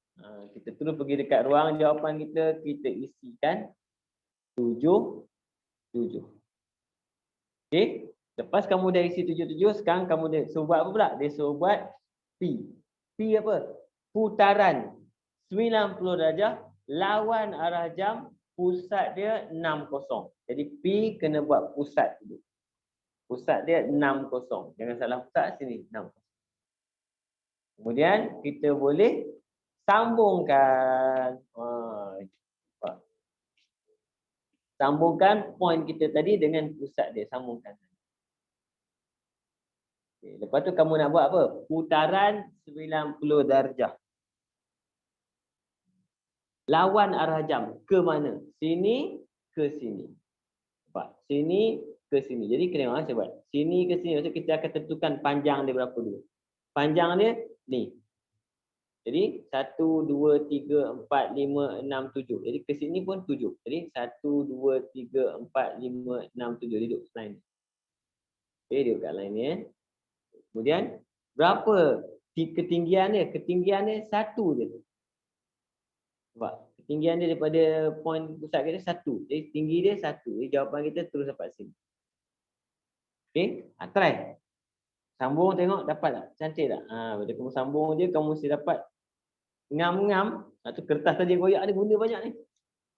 Kita terus pergi dekat ruang jawapan kita, kita isikan 7, 7. Okey, lepas kamu dah isi 7, 7, sekarang kamu dia suruh buat apa pula? Dia suruh buat P. P apa? Putaran 90 darjah lawan arah jam, pusat dia 60. Jadi P kena buat pusat dulu. Pusat dia 60. Jangan salah pusat sini 60. Kemudian kita boleh sambungkan sambungkan point kita tadi dengan pusat dia, sambungkan. Okay. Lepas tu kamu nak buat apa? Putaran 90 darjah. Lawan arah jam ke mana? Sini ke sini. Nampak? Sini ke sini. Jadi kena saya buat. Sini ke sini. Maksud kita akan tentukan panjang dia berapa dulu. Panjang dia ni. Jadi 1, 2, 3, 4, 5, 6, 7. Jadi ke sini pun 7. Jadi 1, 2, 3, 4, 5, 6, 7. Duduk line. Okay, duduk kat line ni. Kemudian berapa ketinggian dia? Ketinggian dia 1 je. Nampak? Ketinggian dia daripada point pusat kita 1. Jadi tinggi dia 1. Jadi jawapan kita terus dapat sini. Okey, try. Sambung tengok dapat tak? Cantik tak? Bila kamu sambung je kamu mesti dapat ngam-ngam. Satu kertas tadi goyak ada guna banyak ni.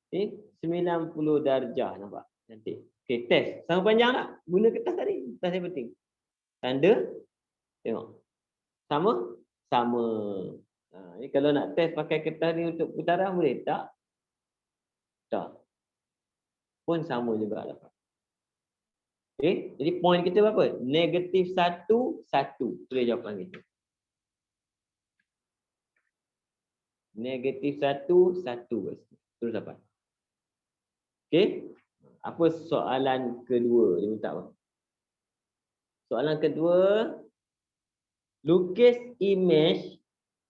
Okey, 90 darjah nampak? Cantik. Okey, test. Sama panjang tak? Guna kertas tadi. Kertas yang penting. Tanda tengok. Sama? Sama. Ni kalau nak test pakai kertas ni untuk putaran boleh tak? Tak. Pun sama juga dapat. Okey, jadi point kita berapa? Negatif 1, 1. Itu dia jawapan kita. Negatif 1, 1. Terus dapat. Okey. Apa soalan kedua? Dia minta apa? Soalan kedua. Lukis image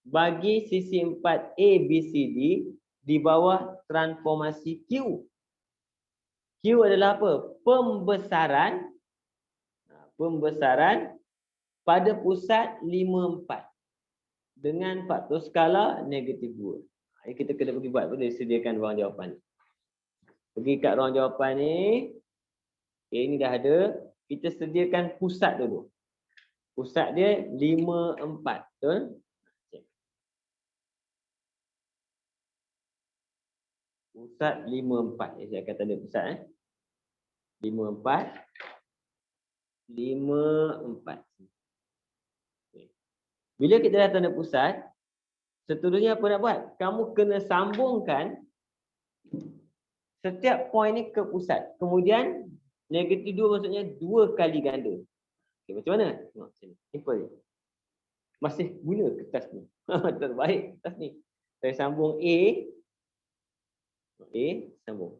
bagi sisi 4 ABCD di bawah transformasi Q. Q adalah apa? Pembesaran. Pembesaran pada pusat 54 dengan faktor skala negatif 2. Ini kita kena pergi buat, boleh sediakan ruang jawapan. Pergi kat ruang jawapan ni. Okay, ini dah ada. Kita sediakan pusat dulu. Pusat dia 54. Betul? Pusat 54. Saya akan tanda pusat. 54. 54. Okay. Bila kita dah tanda pusat, seterusnya apa nak buat? Kamu kena sambungkan setiap poin ni ke pusat. Kemudian negatif 2 maksudnya 2 kali ganda. Okay, macam mana? Tengok sini. Simple je. Masih guna kertas ni. Terbaik kertas ni. Saya sambung A. A sambung.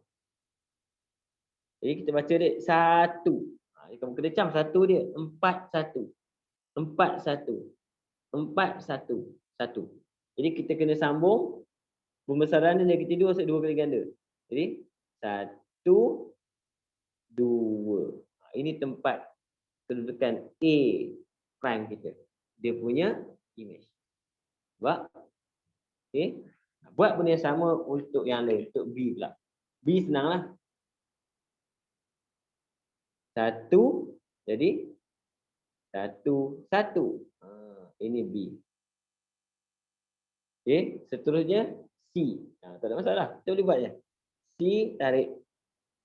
Jadi kita baca dia 1. Kamu kena cam 1 dia. 4 1. 4 1. 4 1. 1. Jadi kita kena sambung pembesaran dia negatif 2 maksud 2 kali ganda. Jadi 1 2. Ini tempat kedudukan A prime kita. Dia punya image. Nampak? Okey. Buat benda yang sama untuk yang lain. Untuk B pula. B senanglah. 1. Jadi 1 1. Ini B. Okey. Seterusnya C. Tak ada masalah. Kita boleh buat je. C tarik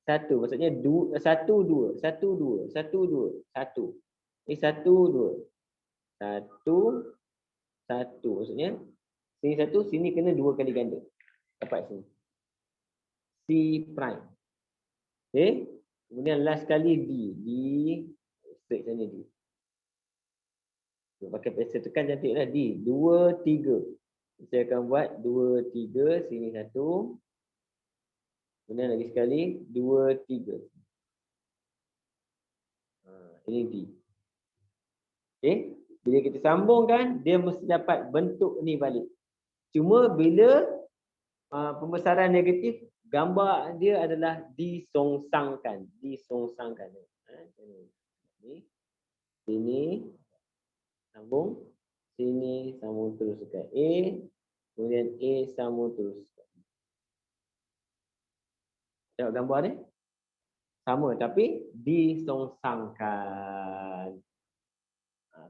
1. Maksudnya 1 2. 1 2. 1 2. 1. Ini 1 2. 1 1. Maksudnya sini 1, sini kena 2 kali ganda. Dapat sini. C prime. Okey. Kemudian last kali D. D straight sana D. Pakai pensel tekan cantiklah D. 2 3. Saya akan buat 2 3, sini 1. Kemudian lagi sekali 2 3. Ini D. Okey. Bila kita sambungkan, dia mesti dapat bentuk ni balik. Cuma bila pembesaran negatif, gambar dia adalah disongsangkan. Disongsangkan. Sini sambung. Sini sambung terus dekat A. Kemudian A sambung terus. Tengok gambar ni. Sama tapi disongsangkan.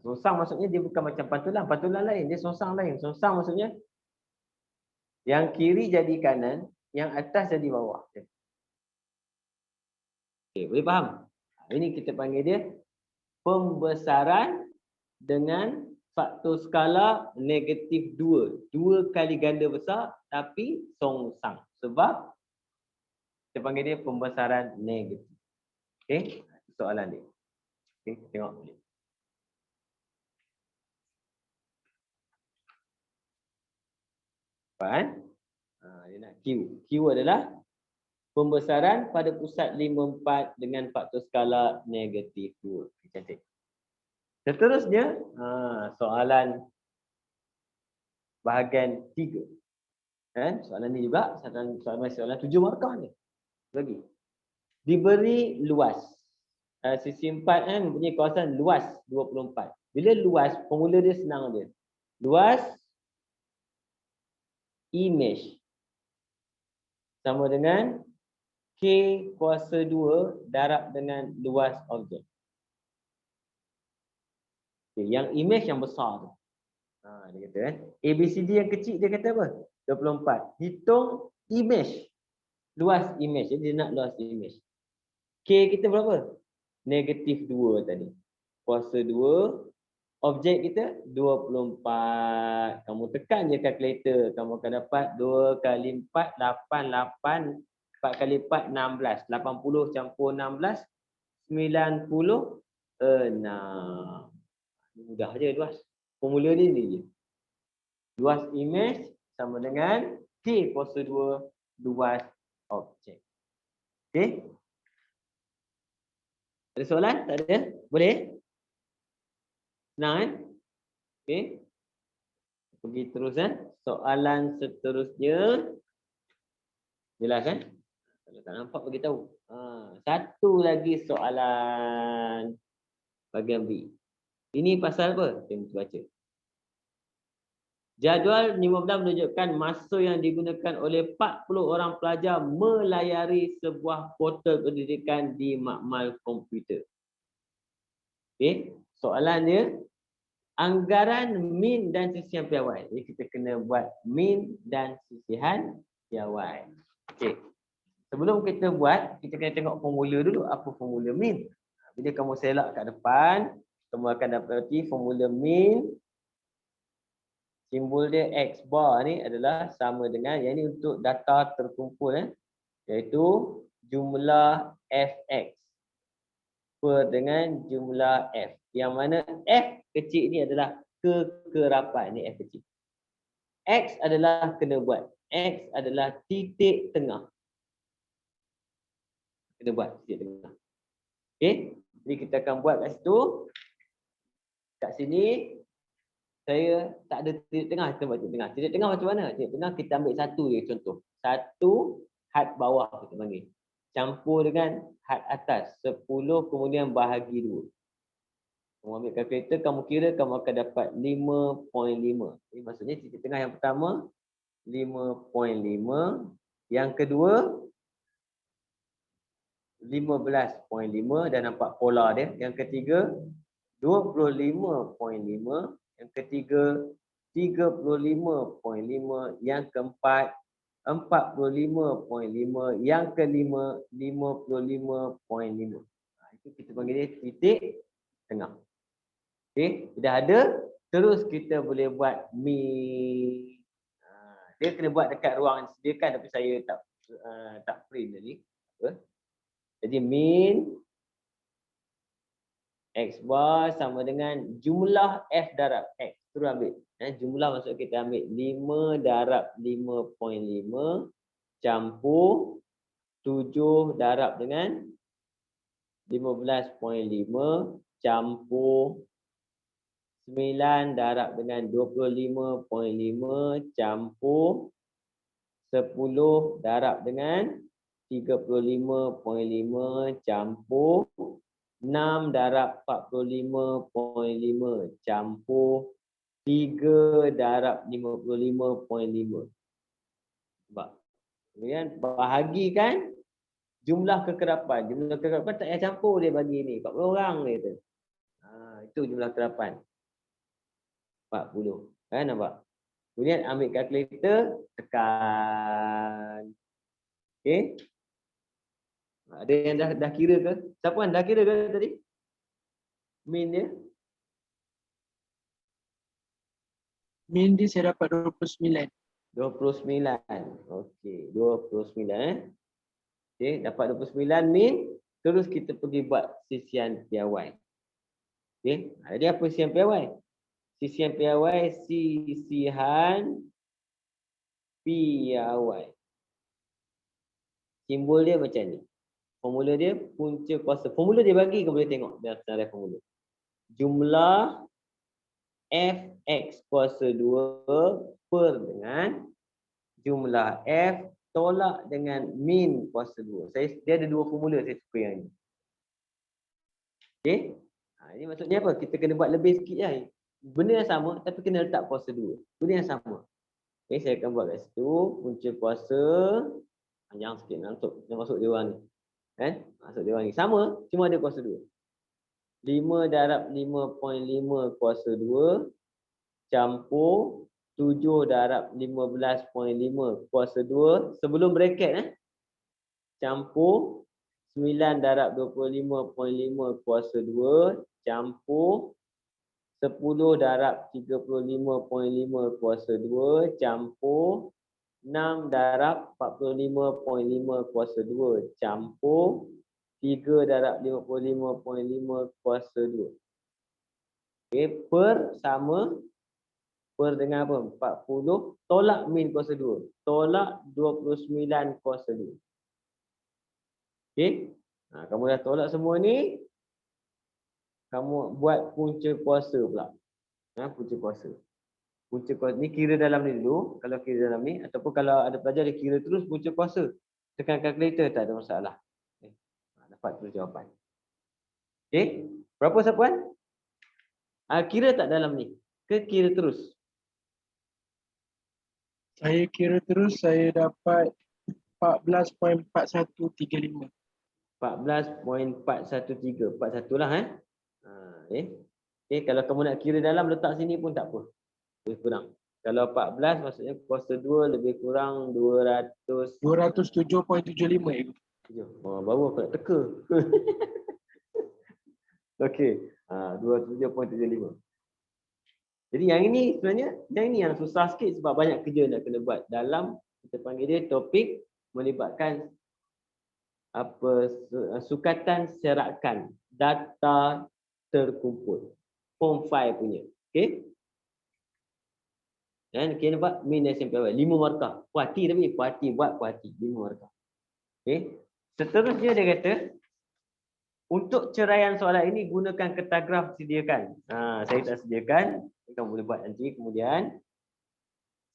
Songsang maksudnya dia bukan macam pantulan. Pantulan lain. Dia songsang lain. Songsang maksudnya yang kiri jadi kanan, yang atas jadi bawah. Okay, boleh faham? Ini kita panggil dia pembesaran dengan faktor skala negatif 2. 2 kali ganda besar tapi songsang. Sebab kita panggil dia pembesaran negatif. Okey, soalan dia. Okey, tengok balik. Dia nak Q. Q adalah pembesaran pada pusat 54 dengan faktor skala negatif 2. Cantik. Seterusnya, soalan bahagian 3. Soalan ni juga, soalan 7 markah ni. Lagi. Diberi luas. Sisi 4 mempunyai kawasan luas 24. Bila luas, formula dia senang dia. Luas image sama dengan K kuasa 2 darab dengan luas objek. Okay, yang image yang besar tu. Dia kata ABCD yang kecil dia kata apa? 24. Hitung image. Luas image. Jadi dia nak luas image. K kita berapa? Negatif 2 tadi. Kuasa 2. Objek kita 24. Kamu tekan je calculator. Kamu akan dapat 2 kali 4, 8. 4 kali 4, 16. 80 campur 16, 96. Mudah je luas. Formula ni je. Luas image sama dengan K kuasa 2 luas objek. Okey? Ada soalan? Tak ada? Boleh? Senang kan? Okey. Pergi terus kan? Soalan seterusnya. Jelas kan? Kalau tak nampak bagi tahu. Satu lagi soalan bahagian B. Ini pasal apa? Kita baca. Jadual 15 menunjukkan masa yang digunakan oleh 40 orang pelajar melayari sebuah portal pendidikan di makmal komputer. Okey, soalan dia anggaran min dan sisihan piawai. Jadi kita kena buat min dan sisihan piawai. Okey. sebelum kita buat, kita kena tengok formula dulu. Apa formula min? Bila kamu select kat depan, kamu akan dapati formula min. Simbol dia X bar ni adalah sama dengan, yang ini untuk data terkumpul, iaitu jumlah Fx per dengan jumlah F. Yang mana F kecil ni adalah kekerapan. Ni F kecil. X adalah kena buat. X adalah titik tengah. Kena buat titik tengah. Okey. Jadi kita akan buat kat situ. Kat sini saya tak ada titik tengah, kita buat titik tengah. Titik tengah macam mana? Titik tengah kita ambil satu je contoh. Satu had bawah kita panggil. Campur dengan had atas. 10 kemudian bahagi 2. Kamu ambil kalkulator, kamu kira, kamu akan dapat 5.5. Ini maksudnya titik tengah yang pertama 5.5. Yang kedua 15.5 dan nampak pola dia. Yang ketiga 25.5. Yang ketiga 35.5. Yang keempat 45.5. Yang kelima 55.5. Itu kita panggil dia titik tengah. Okey, dah ada, terus kita boleh buat min. Dia kena buat dekat ruang yang disediakan, tapi saya tak print tadi. Jadi min X bar sama dengan jumlah F darab X. Terus ambil. Jumlah maksud kita ambil 5 darab 5.5 campur 7 darab dengan 15.5 campur 9 darab dengan 25.5 campur 10 darab dengan 35.5 campur 6 darab 45.5 campur 3 darab 55.5. Sebab kemudian bahagikan jumlah kekerapan. Jumlah kekerapan tak payah campur dia bagi ni. 40 orang dia tu. Itu jumlah kekerapan. 40. Kan nampak? Kemudian ambil kalkulator, tekan. Okey. Ada yang dah kira ke? Siapa kan dah kira ke tadi? Min dia? Min dia saya dapat 29. 29. Okey, 29. Okey, dapat 29 min. Terus kita pergi buat sisian piawai. Okey, jadi apa sisian piawai? Sisian piawai, sisihan piawai. Simbol dia macam ni. Formula dia punca kuasa. Formula dia bagi, kamu boleh tengok dalam senarai formula. Jumlah Fx kuasa 2 per dengan jumlah F tolak dengan min kuasa 2. Dia ada dua formula, saya suka yang ni. Okey. Ini maksudnya apa? Kita kena buat lebih sikit lah. Benda yang sama tapi kena letak kuasa 2. Benda yang sama. Okey, saya akan buat kat situ. Punca kuasa. Panjang sikit nak masuk dewan ni. Kan? Masuk dewan ni. Sama, cuma ada kuasa 2. 5 darab 5.5 kuasa 2 campur 7 darab 15.5 kuasa 2 sebelum bracket campur 9 darab 25.5 kuasa 2 campur 10 darab 35.5 kuasa 2 campur 6 darab 45.5 kuasa 2 campur 3 darab 55.5 kuasa 2. Okey, per sama per dengan apa? 40 tolak min kuasa 2. Tolak 29 kuasa 2. Okey. Kamu dah tolak semua ni. Kamu buat punca kuasa pula. Punca kuasa. Punca kuasa ni kira dalam ni dulu. Kalau kira dalam ni. Ataupun kalau ada pelajar dia kira terus punca kuasa. Tekan kalkulator tak ada masalah. Dapat terus jawapan. Okey. Berapa sapuan? Kira tak dalam ni? Ke kira terus? Saya kira terus, saya dapat 14.4135. 14.413. 41 lah Okay, kalau kamu nak kira dalam letak sini pun tak apa. Lebih kurang. Kalau 14 maksudnya kuasa 2 lebih kurang 200. 207.75. Oh, baru aku nak teka. Okey. 27.75. Jadi yang ini sebenarnya, yang susah sikit sebab banyak kerja nak kena buat dalam, kita panggil dia topik melibatkan sukatan serakan data terkumpul. Form 5 punya. Okey. Dan kita buat min dan sampel 5 markah. Puati tapi puati buat puati 5 markah. Okey. Seterusnya dia kata untuk ceraian soalan ini gunakan kertas graf sediakan. Saya tak sediakan. Kamu boleh buat nanti kemudian.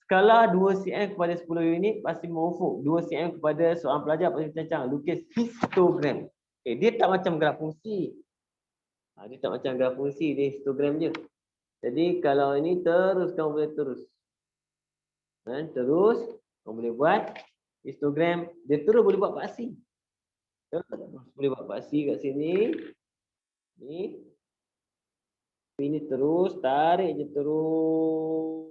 Skala 2 cm kepada 10 unit pasti mengufuk. 2 cm kepada seorang pelajar pasti cancang. Lukis histogram. Okay, dia tak macam graf fungsi. Dia tak macam graf fungsi. Dia histogram je. Jadi kalau ini terus kamu boleh terus. Terus kamu boleh buat histogram. Dia terus boleh buat paksi. Boleh buat paksi kat sini. Ni. Ini terus. Tarik je terus.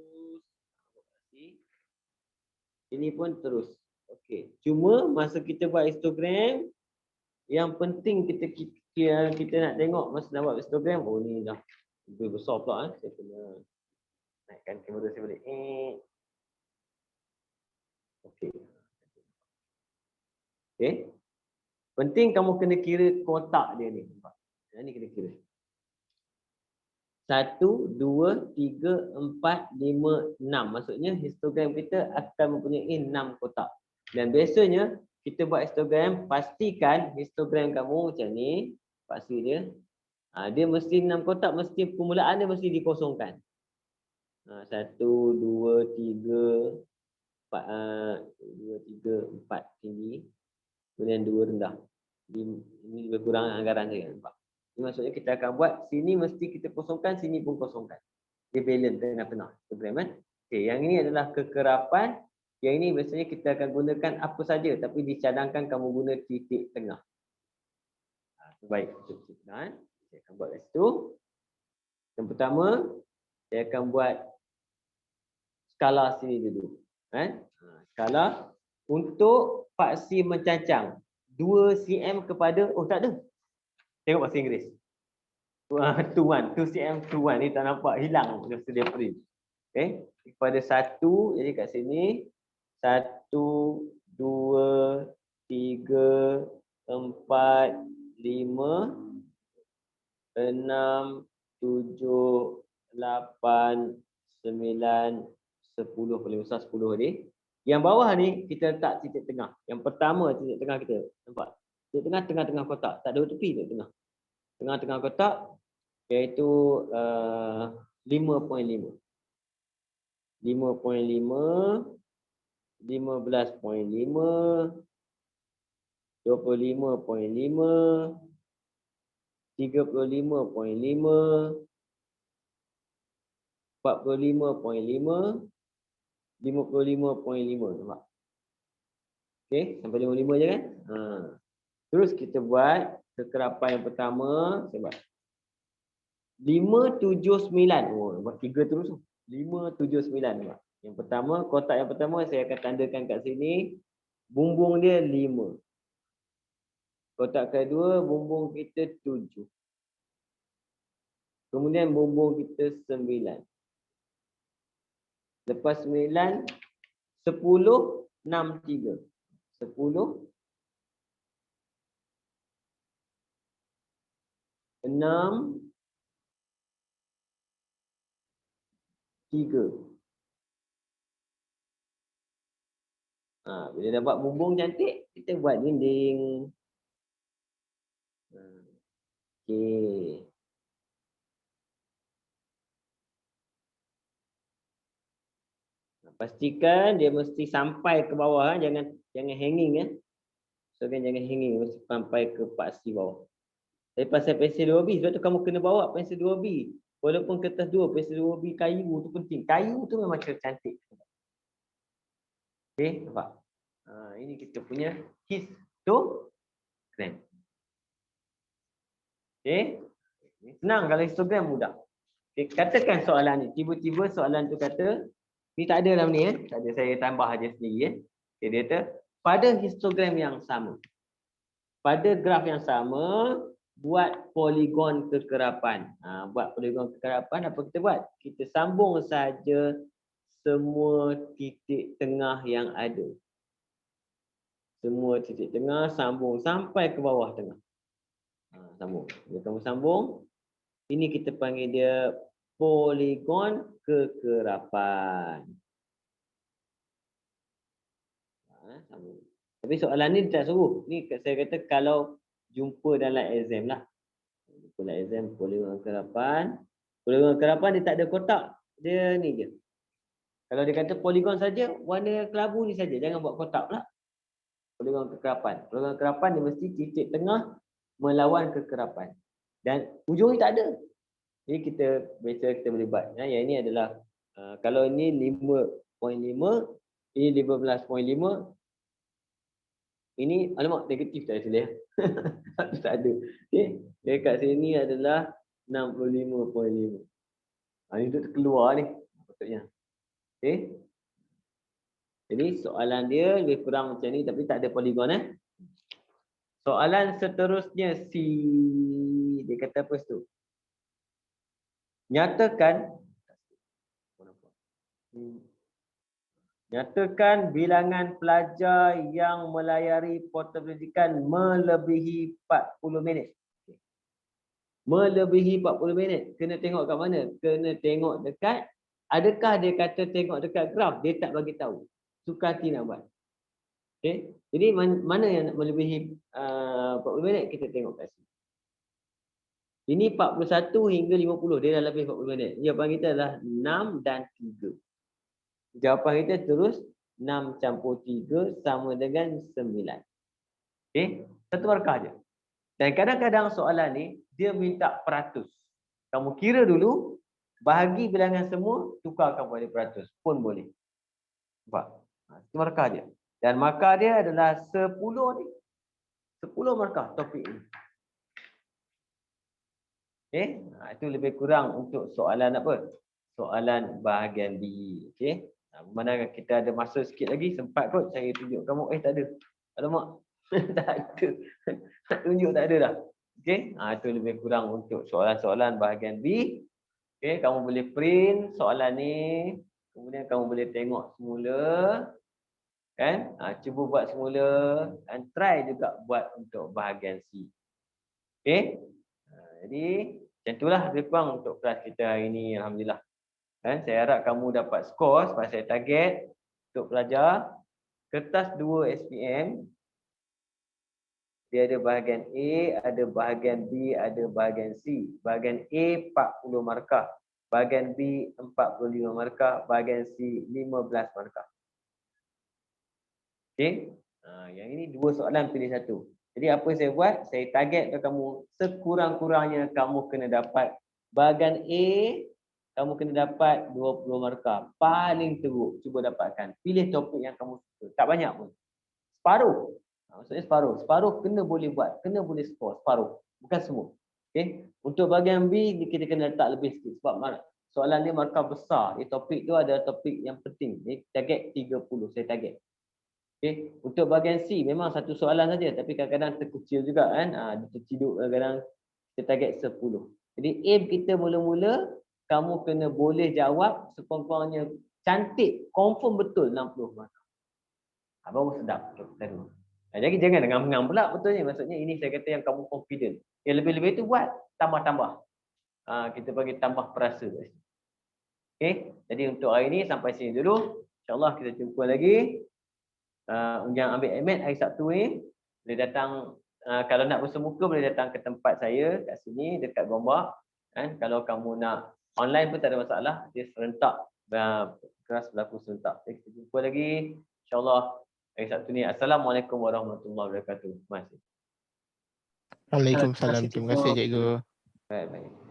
Ini pun terus. Okey. Cuma masa kita buat histogram, yang penting kita nak tengok masa nak buat histogram, oh ni dah lebih besar pula. Saya kena naikkan kamera saya balik. Okey. Okey. Penting kamu kena kira kotak dia ni. Nampak? Yang ni kena kira. 1, 2, 3, 4, 5, 6. Maksudnya histogram kita akan mempunyai 6 kotak. Dan biasanya kita buat histogram, pastikan histogram kamu macam ni, paksi dia. Dia mesti 6 kotak, mesti permulaan dia mesti dikosongkan. 1, 2, 3, 4, 2, 3, 4 tinggi. Kemudian 2 rendah. Ini lebih kurang anggaran saya. Nampak? Maksudnya kita akan buat sini mesti kita kosongkan, sini pun kosongkan. Dia balance tengah-tengah program kan. Okey, yang ini adalah kekerapan. Yang ini biasanya kita akan gunakan apa saja tapi dicadangkan kamu guna titik tengah. Baik, titik tengah. Saya akan buat kat situ. Yang pertama, saya akan buat skala sini dulu. Skala untuk paksi mencancang 2 cm kepada tak ada. Tengok bahasa Inggeris. 2 cm to 1 ni tak nampak, hilang masa dia print. Okey, kepada 1 jadi kat sini 1 2 3 4 5 6 7 8 9 10, paling besar 10 ni. Yang bawah ni kita letak titik tengah. Yang pertama titik tengah kita. Nampak? Titik tengah tengah-tengah kotak. Tak ada tepi titik tengah. Tengah-tengah kotak iaitu 5.5. 5.5, 15.5, 25.5, 35.5, 45.5, 55.5. Nampak? Okey, sampai 55 je kan? Terus kita buat kekerapan yang pertama, saya buat 579. Oh, buat 3 terus. 579. Nampak? Yang pertama, kotak yang pertama saya akan tandakan kat sini. Bumbung dia 5. Kotak kedua, bumbung kita 7. Kemudian bumbung kita 9. Lepas 9, 10, 6, 3. 10, 6, 3. Bila dapat bumbung cantik, kita buat dinding. Okey. Pastikan dia mesti sampai ke bawah, jangan hanging ya. So kan jangan hanging, mesti sampai ke paksi bawah. Tapi pasal pensel 2B, sebab tu kamu kena bawa pensel 2B. Walaupun kertas 2, pensel 2B kayu tu penting. Kayu tu memang cantik. Okey, nampak? Ini kita punya histogram. Okey. Senang kalau histogram mudah. Okay, katakan soalan ni. Tiba-tiba soalan tu kata Ni tak ada dalam ni tak ada, saya tambah aja sendiri Okay, dia kata pada histogram yang sama. Pada graf yang sama, buat poligon kekerapan. Buat poligon kekerapan, apa kita buat? Kita sambung saja semua titik tengah yang ada. Semua titik tengah sambung sampai ke bawah tengah. Sambung. Bila kamu sambung, ini kita panggil dia poligon kekerapan. Sambung. Tapi soalan ni tak suruh. Ni saya kata kalau jumpa dalam exam lah. Jumpa dalam exam poligon kekerapan. Poligon kekerapan dia tak ada kotak. Dia ni je. Kalau dia kata poligon saja, warna kelabu ni saja. Jangan buat kotak pula. Poligon kekerapan. Poligon kekerapan dia mesti titik tengah melawan kekerapan. Dan ujung ni tak ada. Jadi kita boleh buat. Yang ini adalah kalau ini 5.5, ini 15.5. Ini alamak negatif tak tulis. Tak ada. Okey. Dekat sini adalah 65.5. Ini tu terkeluar ni maksudnya. Okey. Jadi soalan dia lebih kurang macam ni tapi tak ada poligon Soalan seterusnya C. Dia kata apa tu? Nyatakan bilangan pelajar yang melayari portal pendidikan melebihi 40 minit. Melebihi 40 minit. Kena tengok kat mana? Kena tengok dekat. Adakah dia kata tengok dekat graf? Dia tak bagi tahu. Suka hati nak buat. Okay. Jadi mana yang melebihi 40 minit? Kita tengok kat sini. Ini 41 hingga 50. Dia dah lebih 40 minit. Jawapan kita adalah 6 dan 3. Jawapan kita terus 6 campur 3 sama dengan 9. Okey, satu markah je. Dan kadang-kadang soalan ni dia minta peratus. Kamu kira dulu, bahagi bilangan semua, tukarkan pada peratus pun boleh. Nampak? Satu markah je. Dan markah dia adalah 10 ni. 10 markah topik ni. Okey, itu lebih kurang untuk soalan apa? Soalan bahagian B. Okey. Mana kita ada masa sikit lagi, sempat kot saya tunjuk kamu. Tak ada. Alamak. Tak ada. Tunjuk tak ada dah. Okey. Itu lebih kurang untuk soalan-soalan bahagian B. Okey, kamu boleh print soalan ni. Kemudian kamu boleh tengok semula. Kan? Cuba buat semula dan try juga buat untuk bahagian C. Okey. Jadi macam itulah lebih kurang untuk kelas kita hari ini. Alhamdulillah. Saya harap kamu dapat skor sebab saya target untuk pelajar kertas 2 SPM. Dia ada bahagian A, ada bahagian B, ada bahagian C. Bahagian A 40 markah, bahagian B 45 markah, bahagian C 15 markah. Okey. Yang ini 2 soalan pilih 1. Jadi apa saya buat? Saya target ke kamu sekurang-kurangnya kamu kena dapat bahagian A. Kamu kena dapat 20 markah. Paling teruk, cuba dapatkan. Pilih topik yang kamu suka. Tak banyak pun. Separuh. Maksudnya separuh. Separuh kena boleh buat. Kena boleh skor. Separuh. Bukan semua. Okay. Untuk bahagian B, kita kena letak lebih sikit. Sebab soalan ni markah besar. Topik tu adalah topik yang penting. Target 30. Saya target. Okay. Untuk bahagian C, memang satu soalan saja. Tapi kadang-kadang terkecil juga kan. Dia terciduk kadang-kadang. Kita target 10. Jadi aim kita mula-mula, kamu kena boleh jawab sekurang-kurangnya cantik, confirm betul 60 markah. Baru sedap. Jadi jangan dengar-dengar pula betulnya. Maksudnya ini saya kata yang kamu confident. Yang lebih-lebih itu buat tambah-tambah. Kita bagi tambah perasa. Okey. Jadi untuk hari ini sampai sini dulu. InsyaAllah kita jumpa lagi. Yang ambil MAT hari Sabtu ni. Boleh datang, kalau nak bersemuka boleh datang ke tempat saya kat sini dekat Gombak. Kalau kamu nak online pun tak ada masalah, dia serentak, kelas berlaku serentak. Kita jumpa lagi insyaAllah hari Sabtu ni. Assalamualaikum warahmatullahi wabarakatuh. Terima kasih. Waalaikumsalam. Terima kasih cikgu. Baik.